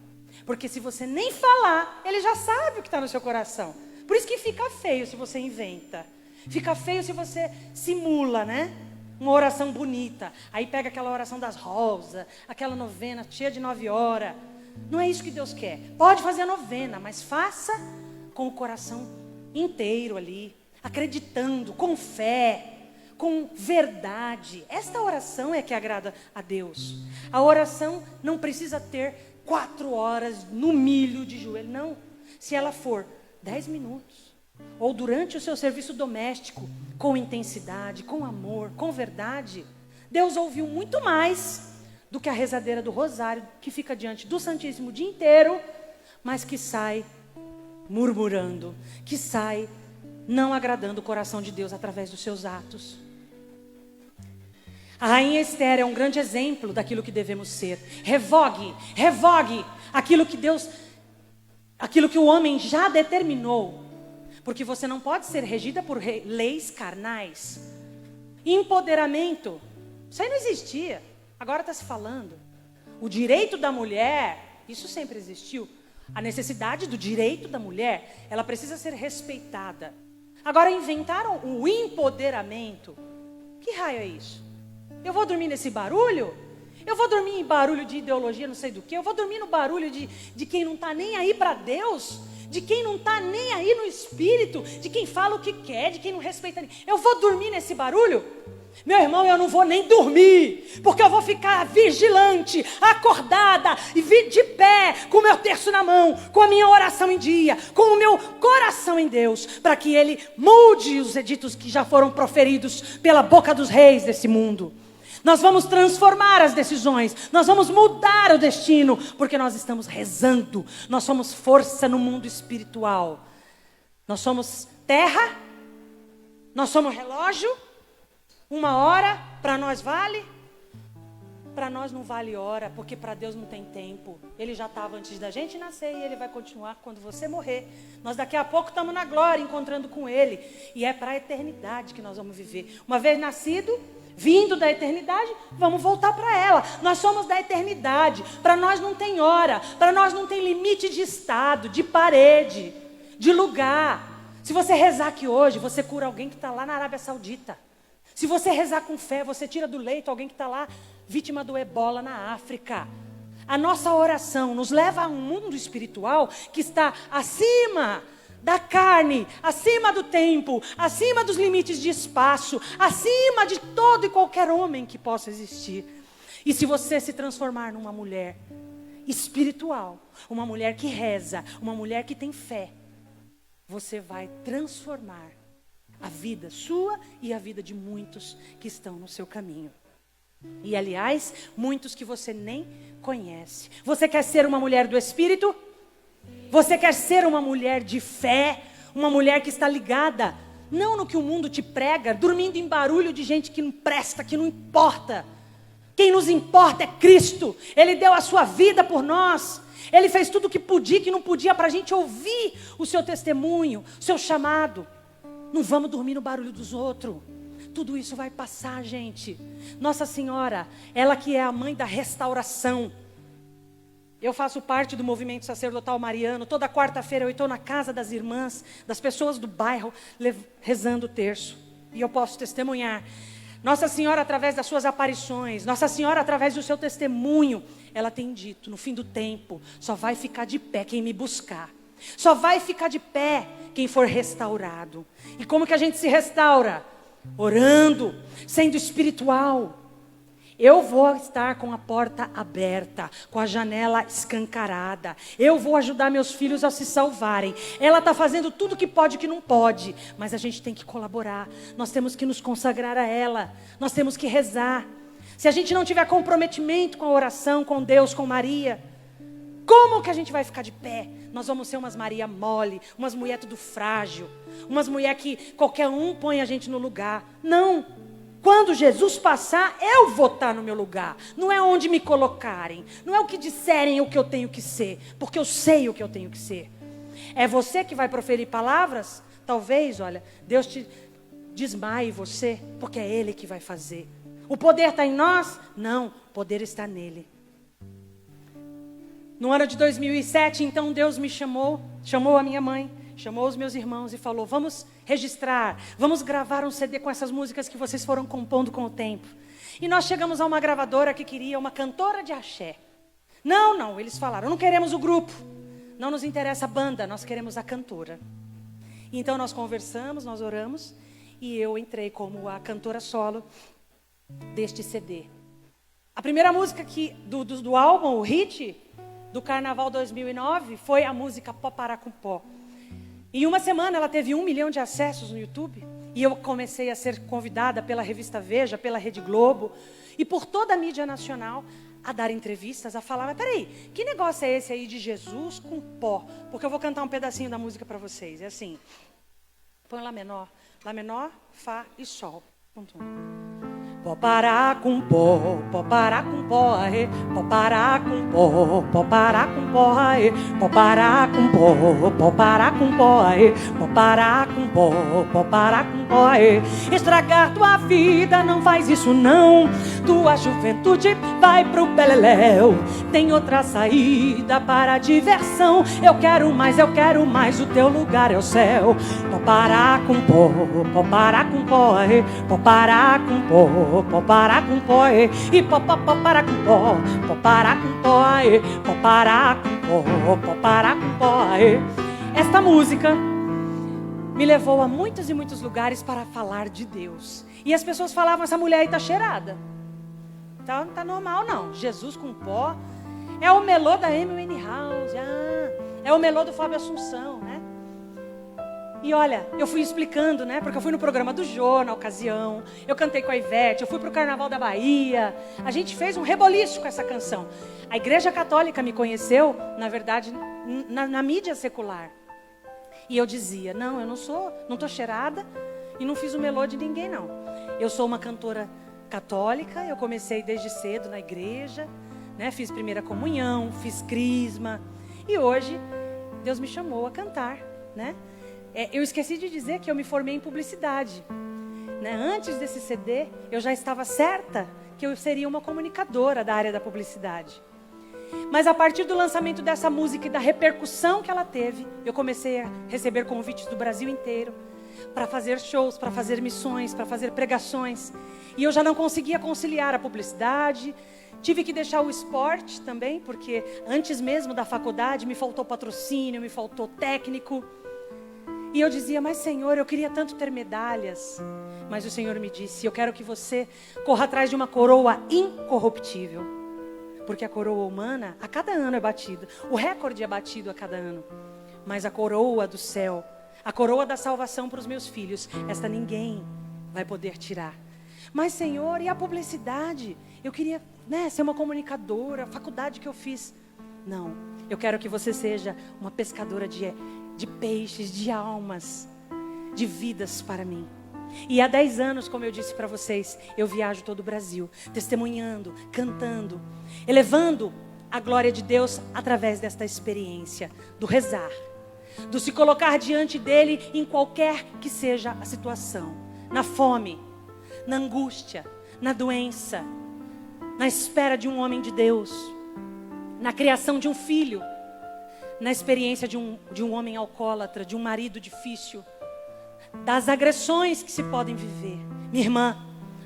Porque se você nem falar, Ele já sabe o que está no seu coração. Por isso que fica feio se você inventa. Fica feio se você simula, né? Uma oração bonita. Aí pega aquela oração das rosas, aquela novena cheia de 9 horas. Não é isso que Deus quer. Pode fazer a novena, mas faça com o coração inteiro ali, acreditando, com fé, com verdade. Esta oração é que agrada a Deus. A oração não precisa ter 4 horas no milho de joelho, não. Se ela for 10 minutos, ou durante o seu serviço doméstico, com intensidade, com amor, com verdade, Deus ouviu muito mais do que a rezadeira do rosário, que fica diante do Santíssimo o dia inteiro, mas que sai murmurando, que sai não agradando o coração de Deus através dos seus atos. A rainha Esther é um grande exemplo daquilo que devemos ser. Revogue aquilo que Deus, aquilo que o homem já determinou, porque você não pode ser regida por leis carnais. Empoderamento, isso aí não existia, agora está se falando. O direito da mulher, isso sempre existiu. A necessidade do direito da mulher, ela precisa ser respeitada. Agora inventaram o empoderamento. Que raio é isso? Eu vou dormir nesse barulho? Eu vou dormir em barulho de ideologia, não sei do que. Eu vou dormir no barulho de quem não está nem aí para Deus, de quem não está nem aí no espírito, de quem fala o que quer, de quem não respeita ninguém. Eu vou dormir nesse barulho? Meu irmão, eu não vou nem dormir, porque eu vou ficar vigilante, acordada e de pé, com o meu terço na mão, com a minha oração em dia, com o meu coração em Deus, para que Ele mude os editos que já foram proferidos pela boca dos reis desse mundo. Nós vamos transformar as decisões, nós vamos mudar o destino, porque nós estamos rezando, nós somos força no mundo espiritual. Nós somos terra, nós somos relógio. 1 hora para nós vale? Para nós não vale hora, porque para Deus não tem tempo. Ele já estava antes da gente nascer e Ele vai continuar quando você morrer. Nós daqui a pouco estamos na glória, encontrando com Ele. E é para a eternidade que nós vamos viver. Uma vez nascido, Vindo da eternidade, vamos voltar para ela. Nós somos da eternidade. Para nós não tem hora. Para nós não tem limite de estado, de parede, de lugar. Se você rezar aqui hoje, você cura alguém que está lá na Arábia Saudita. Se você rezar com fé, você tira do leito alguém que está lá, vítima do ebola na África. A nossa oração nos leva a um mundo espiritual que está acima da carne, acima do tempo, acima dos limites de espaço, acima de todo e qualquer homem que possa existir. E se você se transformar numa mulher espiritual, uma mulher que reza, uma mulher que tem fé, você vai transformar a vida sua e a vida de muitos que estão no seu caminho. E aliás, muitos que você nem conhece. Você quer ser uma mulher do Espírito? Você quer ser uma mulher de fé? Uma mulher que está ligada, não no que o mundo te prega, dormindo em barulho de gente que não presta, que não importa. Quem nos importa é Cristo. Ele deu a sua vida por nós. Ele fez tudo o que podia e que não podia para a gente ouvir o seu testemunho, o seu chamado. Não vamos dormir no barulho dos outros. Tudo isso vai passar, gente. Nossa Senhora, ela que é a mãe da restauração. Eu faço parte do movimento sacerdotal mariano. Toda quarta-feira eu estou na casa das irmãs, das pessoas do bairro, rezando o terço. E eu posso testemunhar. Nossa Senhora, através das suas aparições, Nossa Senhora, através do seu testemunho, ela tem dito, no fim do tempo, só vai ficar de pé quem me buscar. Só vai ficar de pé quem for restaurado. E como que a gente se restaura? Orando, sendo espiritual. Eu vou estar com a porta aberta, com a janela escancarada. Eu vou ajudar meus filhos a se salvarem. Ela está fazendo tudo que pode e que não pode. Mas a gente tem que colaborar. Nós temos que nos consagrar a ela. Nós temos que rezar. Se a gente não tiver comprometimento com a oração, com Deus, com Maria, como que a gente vai ficar de pé? Nós vamos ser umas Maria mole, umas mulher tudo frágil. Umas mulher que qualquer um põe a gente no lugar. Não. Quando Jesus passar, eu vou estar no meu lugar. Não é onde me colocarem. Não é o que disserem o que eu tenho que ser. Porque eu sei o que eu tenho que ser. É você que vai proferir palavras? Talvez, olha, Deus te desmaie você. Porque é Ele que vai fazer. O poder está em nós? Não, o poder está nele. No ano de 2007, então, Deus me chamou a minha mãe. Chamou os meus irmãos e falou, vamos registrar, vamos gravar um CD com essas músicas que vocês foram compondo com o tempo. E nós chegamos a uma gravadora que queria uma cantora de axé. Não, eles falaram, não queremos o grupo, não nos interessa a banda, nós queremos a cantora. Então nós conversamos, nós oramos, e eu entrei como a cantora solo deste CD. A primeira música do álbum, o hit do Carnaval 2009, foi a música Pó Pará com Pó. Em uma semana ela teve 1 milhão de acessos no YouTube. E eu comecei a ser convidada pela revista Veja, pela Rede Globo e por toda a mídia nacional a dar entrevistas, a falar, mas peraí, que negócio é esse aí de Jesus com pó? Porque eu vou cantar um pedacinho da música para vocês. É assim, põe Lá menor, Fá e Sol. Pó pará com pó, pó pará com pó, aê, pó pará com pó, pó pará com pó, aê, pó pará com pó, pó pará com pó, aê, pó pará com pó, pó pará com pó, aê. Estragar tua vida, não faz isso não. Tua juventude vai pro beleléu. Tem outra saída para a diversão. Eu quero mais, o teu lugar é o céu. Pó pará com pó, pó pará com pó, aê, pó pará com pó. Pó pará com pó, e pó pará com pó, pó pará com pó, pó pará com pó, pó pará com pó. Esta música me levou a muitos e muitos lugares para falar de Deus. E as pessoas falavam, essa mulher aí tá cheirada. Então não tá normal não. Jesus com pó é o melô da Amy Winehouse, é o melô do Fábio Assunção, né? E olha, eu fui explicando, né? Porque eu fui no programa do Jô na ocasião. Eu cantei com a Ivete, eu fui pro Carnaval da Bahia. A gente fez um reboliço com essa canção. A Igreja Católica me conheceu, na verdade, na mídia secular. E eu dizia, não, eu não tô cheirada e não fiz o melô de ninguém, não. Eu sou uma cantora católica, eu comecei desde cedo na igreja, né? Fiz primeira comunhão, fiz crisma. E hoje, Deus me chamou a cantar, né? Eu esqueci de dizer que eu me formei em publicidade. né, antes desse CD, eu já estava certa que eu seria uma comunicadora da área da publicidade. Mas a partir do lançamento dessa música e da repercussão que ela teve, eu comecei a receber convites do Brasil inteiro para fazer shows, para fazer missões, para fazer pregações. E eu já não conseguia conciliar a publicidade. Tive que deixar o esporte também, porque antes mesmo da faculdade me faltou patrocínio, me faltou técnico. E eu dizia, mas Senhor, eu queria tanto ter medalhas. Mas o Senhor me disse, eu quero que você corra atrás de uma coroa incorruptível. Porque a coroa humana, a cada ano é batida. O recorde é batido a cada ano. Mas a coroa do céu, a coroa da salvação para os meus filhos, esta ninguém vai poder tirar. Mas Senhor, e a publicidade? Eu queria, ser uma comunicadora, a faculdade que eu fiz. Não, eu quero que você seja uma pescadora de peixes, de almas, de vidas para mim. E há 10 anos, como eu disse para vocês, eu viajo todo o Brasil, testemunhando, cantando, elevando a glória de Deus através desta experiência, do rezar, do se colocar diante dele em qualquer que seja a situação, na fome, na angústia, na doença, na espera de um homem de Deus, na criação de um filho, na experiência de um homem alcoólatra, de um marido difícil, das agressões que se podem viver. Minha irmã,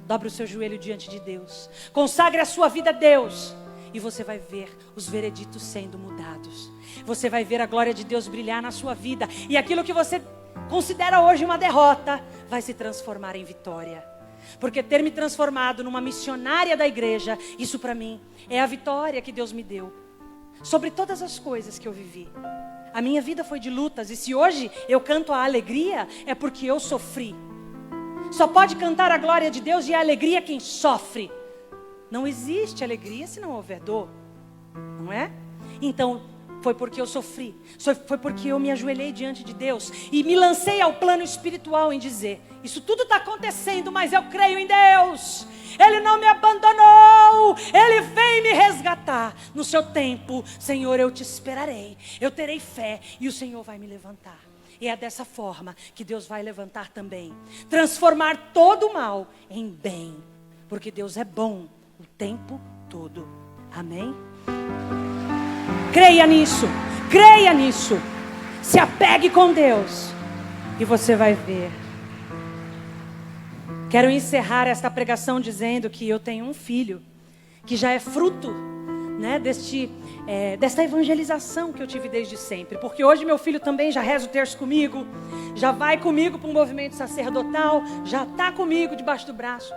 dobre o seu joelho diante de Deus, consagre a sua vida a Deus, e você vai ver os vereditos sendo mudados. Você vai ver a glória de Deus brilhar na sua vida, e aquilo que você considera hoje uma derrota vai se transformar em vitória. Porque ter me transformado numa missionária da igreja, isso para mim é a vitória que Deus me deu sobre todas as coisas que eu vivi. A minha vida foi de lutas, e se hoje eu canto a alegria, é porque eu sofri. Só pode cantar a glória de Deus e a alegria quem sofre. Não existe alegria se não houver dor, não é? Então, foi porque eu sofri, foi porque eu me ajoelhei diante de Deus e me lancei ao plano espiritual em dizer, isso tudo está acontecendo, mas eu creio em Deus. Ele não me abandonou, Ele vem me resgatar. No seu tempo, Senhor, eu te esperarei, eu terei fé e o Senhor vai me levantar. E é dessa forma que Deus vai levantar também, transformar todo o mal em bem, porque Deus é bom o tempo todo. Amém? Creia nisso, creia nisso, se apegue com Deus e você vai ver. Quero encerrar esta pregação dizendo que eu tenho um filho que já é fruto, desta evangelização que eu tive desde sempre. Porque hoje meu filho também já reza o terço comigo, já vai comigo para um movimento sacerdotal, já está comigo debaixo do braço.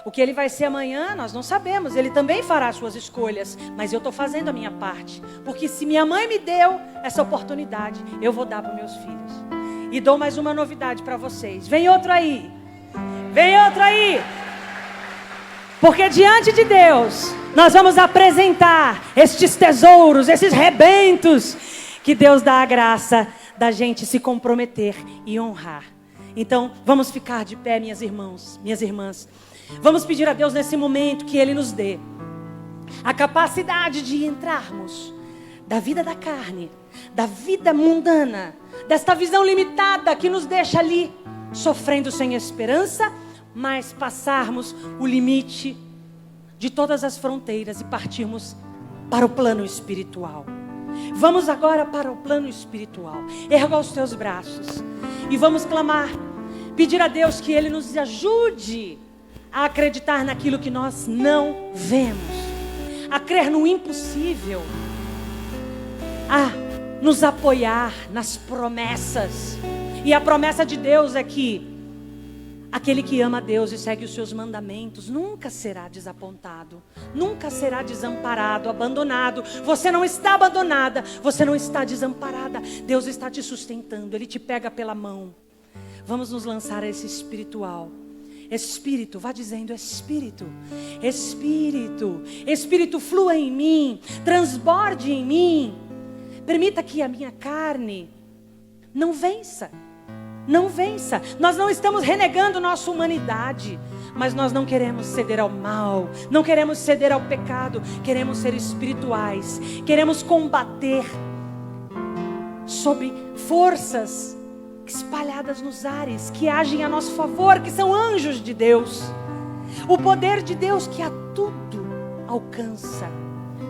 O que ele vai ser amanhã, nós não sabemos. Ele também fará suas escolhas, mas eu estou fazendo a minha parte. Porque se minha mãe me deu essa oportunidade, eu vou dar para meus filhos. E dou mais uma novidade para vocês. Vem outro aí. Vem outro aí. Porque diante de Deus, nós vamos apresentar estes tesouros, esses rebentos, que Deus dá a graça da gente se comprometer e honrar. Então, vamos ficar de pé, minhas irmãs. Vamos pedir a Deus nesse momento que Ele nos dê a capacidade de entrarmos da vida da carne, da vida mundana, desta visão limitada que nos deixa ali sofrendo sem esperança, mas passarmos o limite de todas as fronteiras e partirmos para o plano espiritual. Vamos agora para o plano espiritual. Erga os teus braços e vamos clamar, pedir a Deus que Ele nos ajude a acreditar naquilo que nós não vemos, a crer no impossível, a nos apoiar nas promessas. E a promessa de Deus é que aquele que ama a Deus e segue os seus mandamentos nunca será desapontado, nunca será desamparado, abandonado. Você não está abandonada, você não está desamparada. Deus está te sustentando, Ele te pega pela mão. Vamos nos lançar a esse espiritual. Espírito, vá dizendo: Espírito, Espírito, Espírito, flua em mim, transborde em mim. Permita que a minha carne não vença. Não vença. Nós não estamos renegando nossa humanidade, mas nós não queremos ceder ao mal, não queremos ceder ao pecado. Queremos ser espirituais, queremos combater sob forças espalhadas nos ares, que agem a nosso favor, que são anjos de Deus. O poder de Deus que a tudo alcança.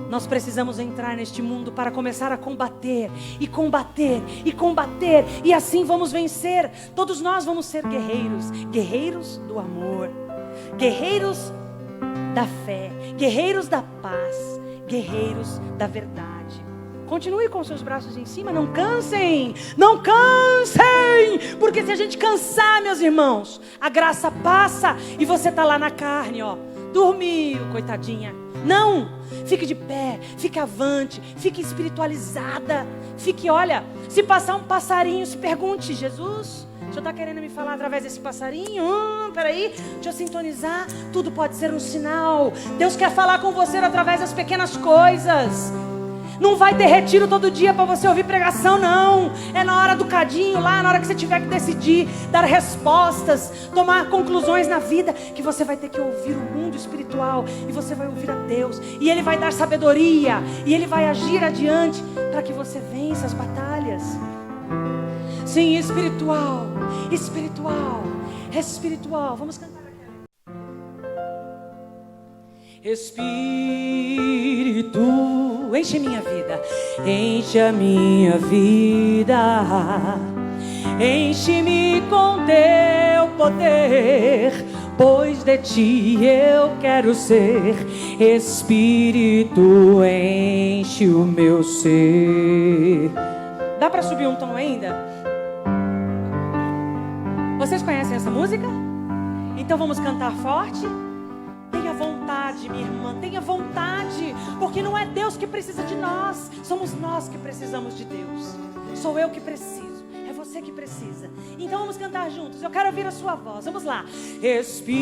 Nós precisamos entrar neste mundo para começar a combater, e combater, e combater, e assim vamos vencer. Todos nós vamos ser guerreiros, guerreiros do amor, guerreiros da fé, guerreiros da paz, guerreiros da verdade. Continue com seus braços em cima, não cansem, não cansem, porque se a gente cansar, meus irmãos, a graça passa e você está lá na carne, ó, dormiu, coitadinha. Não, fique de pé, fique avante, fique espiritualizada, fique, olha, se passar um passarinho, se pergunte, Jesus, o Senhor está querendo me falar através desse passarinho? Peraí, deixa eu sintonizar, tudo pode ser um sinal. Deus quer falar com você através das pequenas coisas. Não vai ter retiro todo dia para você ouvir pregação, não. É na hora do cadinho, lá na hora que você tiver que decidir, dar respostas, tomar conclusões na vida, que você vai ter que ouvir o mundo espiritual, e você vai ouvir a Deus, e Ele vai dar sabedoria, e Ele vai agir adiante, para que você vença as batalhas. Sim, espiritual, espiritual, espiritual. Vamos cantar aqui. Espírito, enche minha vida, enche a minha vida, enche-me com teu poder, pois de ti eu quero ser. Espírito, enche o meu ser. Dá para subir um tom ainda? Vocês conhecem essa música? Então vamos cantar forte? Tenha vontade, minha irmã, tenha vontade, porque não é Deus que precisa de nós, somos nós que precisamos de Deus. Sou eu que preciso, é você que precisa. Então vamos cantar juntos, eu quero ouvir a sua voz, vamos lá. Espírito,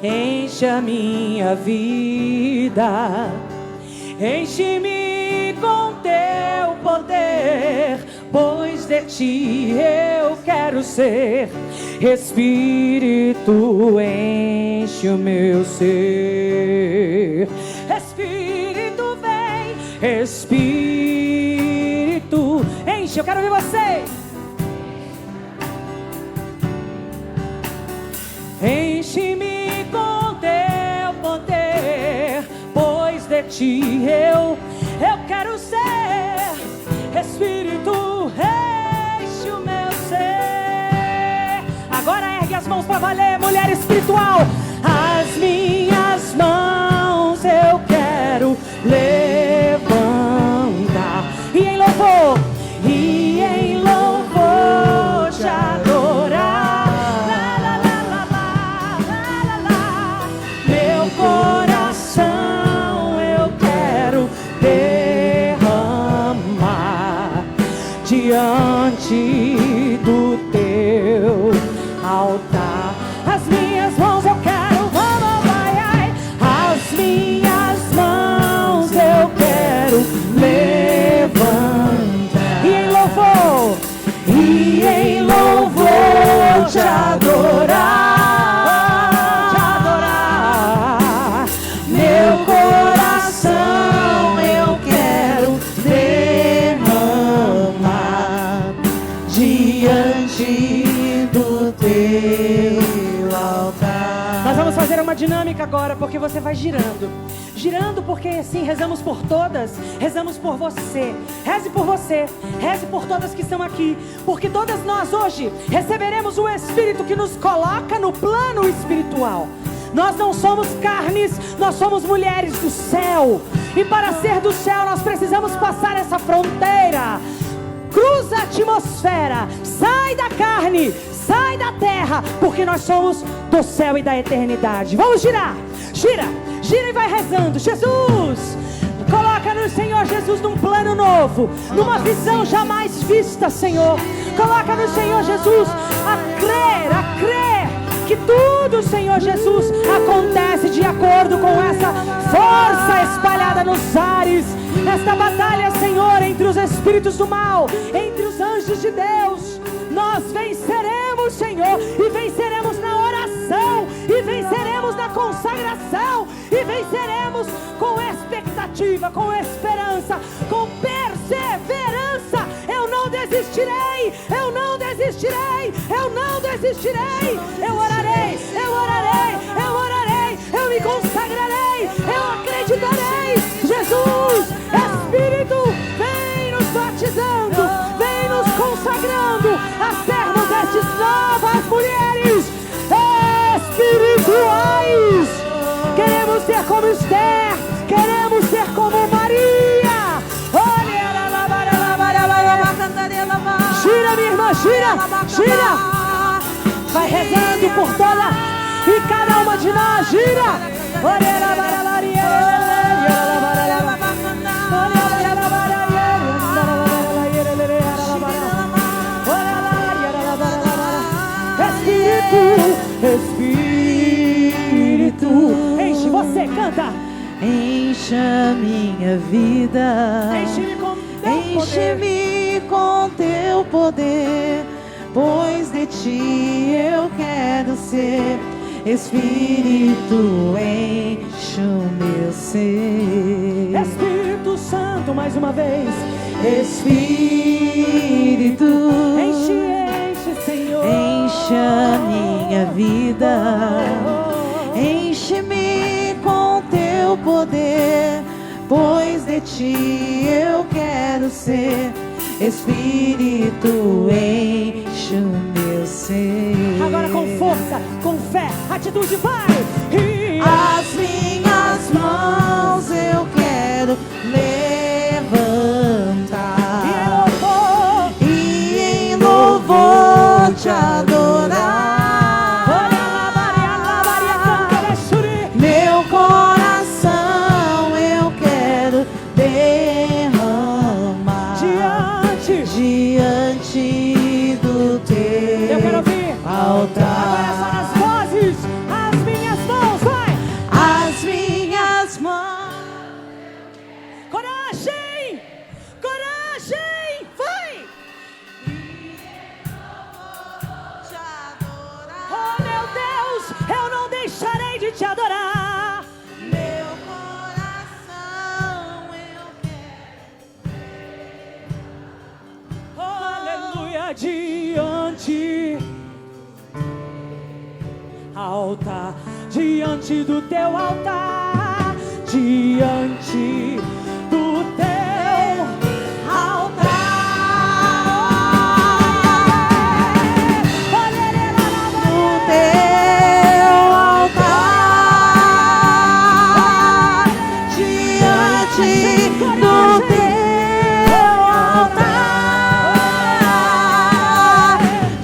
enche a minha vida, enche-me com teu poder, pois de ti eu quero ser. Espírito, enche o meu ser. Espírito, vem. Espírito, enche. Eu quero ver você. Enche-me com teu poder, pois de ti eu quero ser. Espírito, enche o meu ser. Agora ergue as mãos para valer, mulher espiritual. As minhas mãos eu quero levantar, e em louvor te adorar. Lá, lá, lá, lá, lá, lá, lá. Meu coração eu quero derramar diante do teu altar. As minhas mãos eu quero, vamos, vai, ai. As minhas mãos eu quero levantar, e em louvor te adorar. Meu coração eu quero derramar diante do teu altar. Nós vamos fazer uma dinâmica agora, porque você vai girando. Girando, porque assim rezamos por todas, rezamos por você. Reze por você, reze por todas que estão aqui, porque todas nós hoje receberemos o Espírito que nos coloca no plano espiritual. Nós não somos carnes, nós somos mulheres do céu. E para ser do céu nós precisamos passar essa fronteira. Cruza a atmosfera, sai da carne, sai da terra, porque nós somos do céu e da eternidade. Vamos girar, gira, gira e vai rezando. Jesus, coloca no Senhor Jesus num plano novo, numa visão jamais vista, Senhor. Coloca no Senhor Jesus a crer que tudo, Senhor Jesus, acontece de acordo com essa força espalhada nos ares. Esta batalha, Senhor, entre os espíritos do mal, entre os anjos de Deus, nós venceremos, Senhor, e venceremos na oração, e venceremos na consagração, e venceremos com expectativa, com esperança, com perseverança. desistirei, eu não desistirei, eu não desistirei. Eu orarei, eu orarei, eu orarei, eu me consagrarei, eu acreditarei. Jesus, Espírito, vem nos batizando, vem nos consagrando a sermos estas novas mulheres espirituais. Queremos ser como Esther, queremos ser como Maria. Gira, minha irmã, gira, gira. Vai rezando por toda e cada uma de nós, gira. Espírito, enche, você canta. Enche a minha vida, enche-me com teu poder, pois de ti eu quero ser. Espírito, enche o meu ser. Espírito Santo, mais uma vez. Espírito, enche, enche, Senhor. Enche a minha vida, enche-me com teu poder, pois de ti eu quero ser. Espírito, enche o meu ser. Agora com força, com fé, atitude, vai! As minhas mãos eu quero levantar e em louvor te adorar. Meu coração eu quero derramar diante do teu eu quero ouvir altar. Agora só nas vozes. As minhas mãos, vai! As minhas mãos. Coragem! Coragem! Vai! Oh, meu Deus, eu não deixarei de te adorar. Meu coração eu quero. Oh, aleluia, diante altar, diante do teu altar, diante do teu altar, No teu altar, diante do teu altar,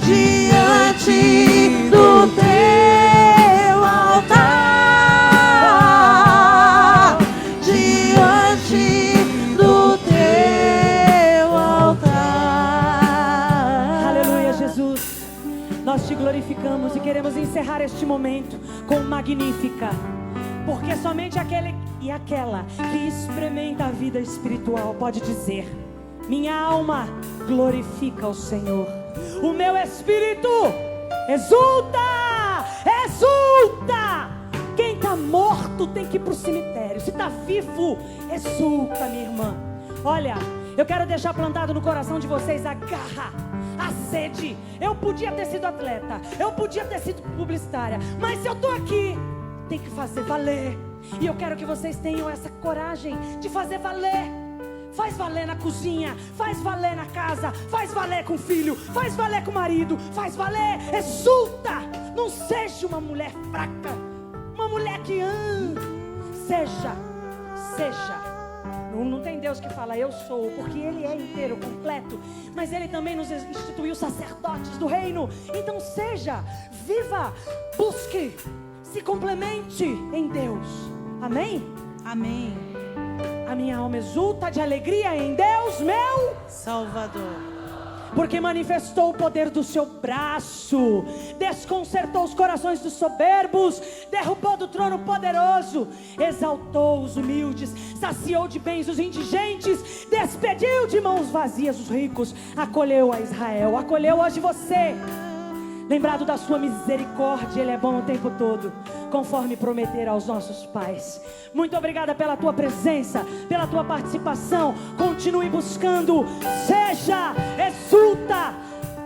diante do teu altar, diante do teu altar. Aleluia, Jesus. Nós te glorificamos e queremos encerrar este momento com Magnífica, porque somente aquele e aquela que experimenta a vida espiritual pode dizer: minha alma glorifica o Senhor, o meu espírito exulta, exulta. Quem está morto tem que ir para o cemitério, se está vivo, exulta, minha irmã. Olha, eu quero deixar plantado no coração de vocês a garra, a sede. Eu podia ter sido atleta, eu podia ter sido publicitária, mas se eu estou aqui, tem que fazer valer. E eu quero que vocês tenham essa coragem de fazer valer. Faz valer na cozinha, faz valer na casa, faz valer com o filho, faz valer com o marido, faz valer, exulta. Não seja uma mulher fraca, uma mulher que seja. Não tem Deus que fala eu sou, porque Ele é inteiro, completo. Mas Ele também nos instituiu sacerdotes do reino. Então seja, viva, busque, se complemente em Deus. Amém? Amém. A minha alma exulta de alegria em Deus, meu Salvador. porque manifestou o poder do seu braço, desconcertou os corações dos soberbos, derrubou do trono o poderoso, exaltou os humildes, saciou de bens os indigentes, despediu de mãos vazias os ricos, acolheu a Israel, acolheu hoje você. Lembrado da sua misericórdia, Ele é bom o tempo todo, conforme prometer aos nossos pais. Muito obrigada pela tua presença, pela tua participação. Continue buscando, seja, exulta. levanta.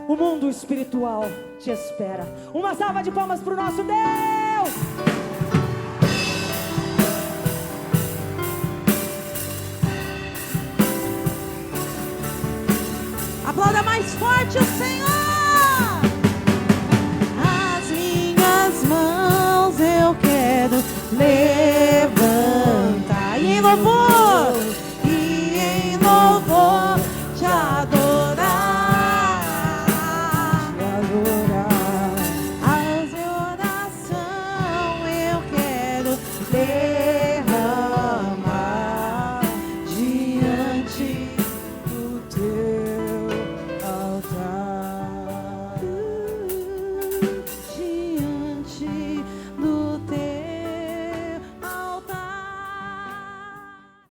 O mundo espiritual te espera. Uma salva de palmas para o nosso Deus. Aplauda mais forte o Senhor. As minhas mãos eu quero levantar e em louvor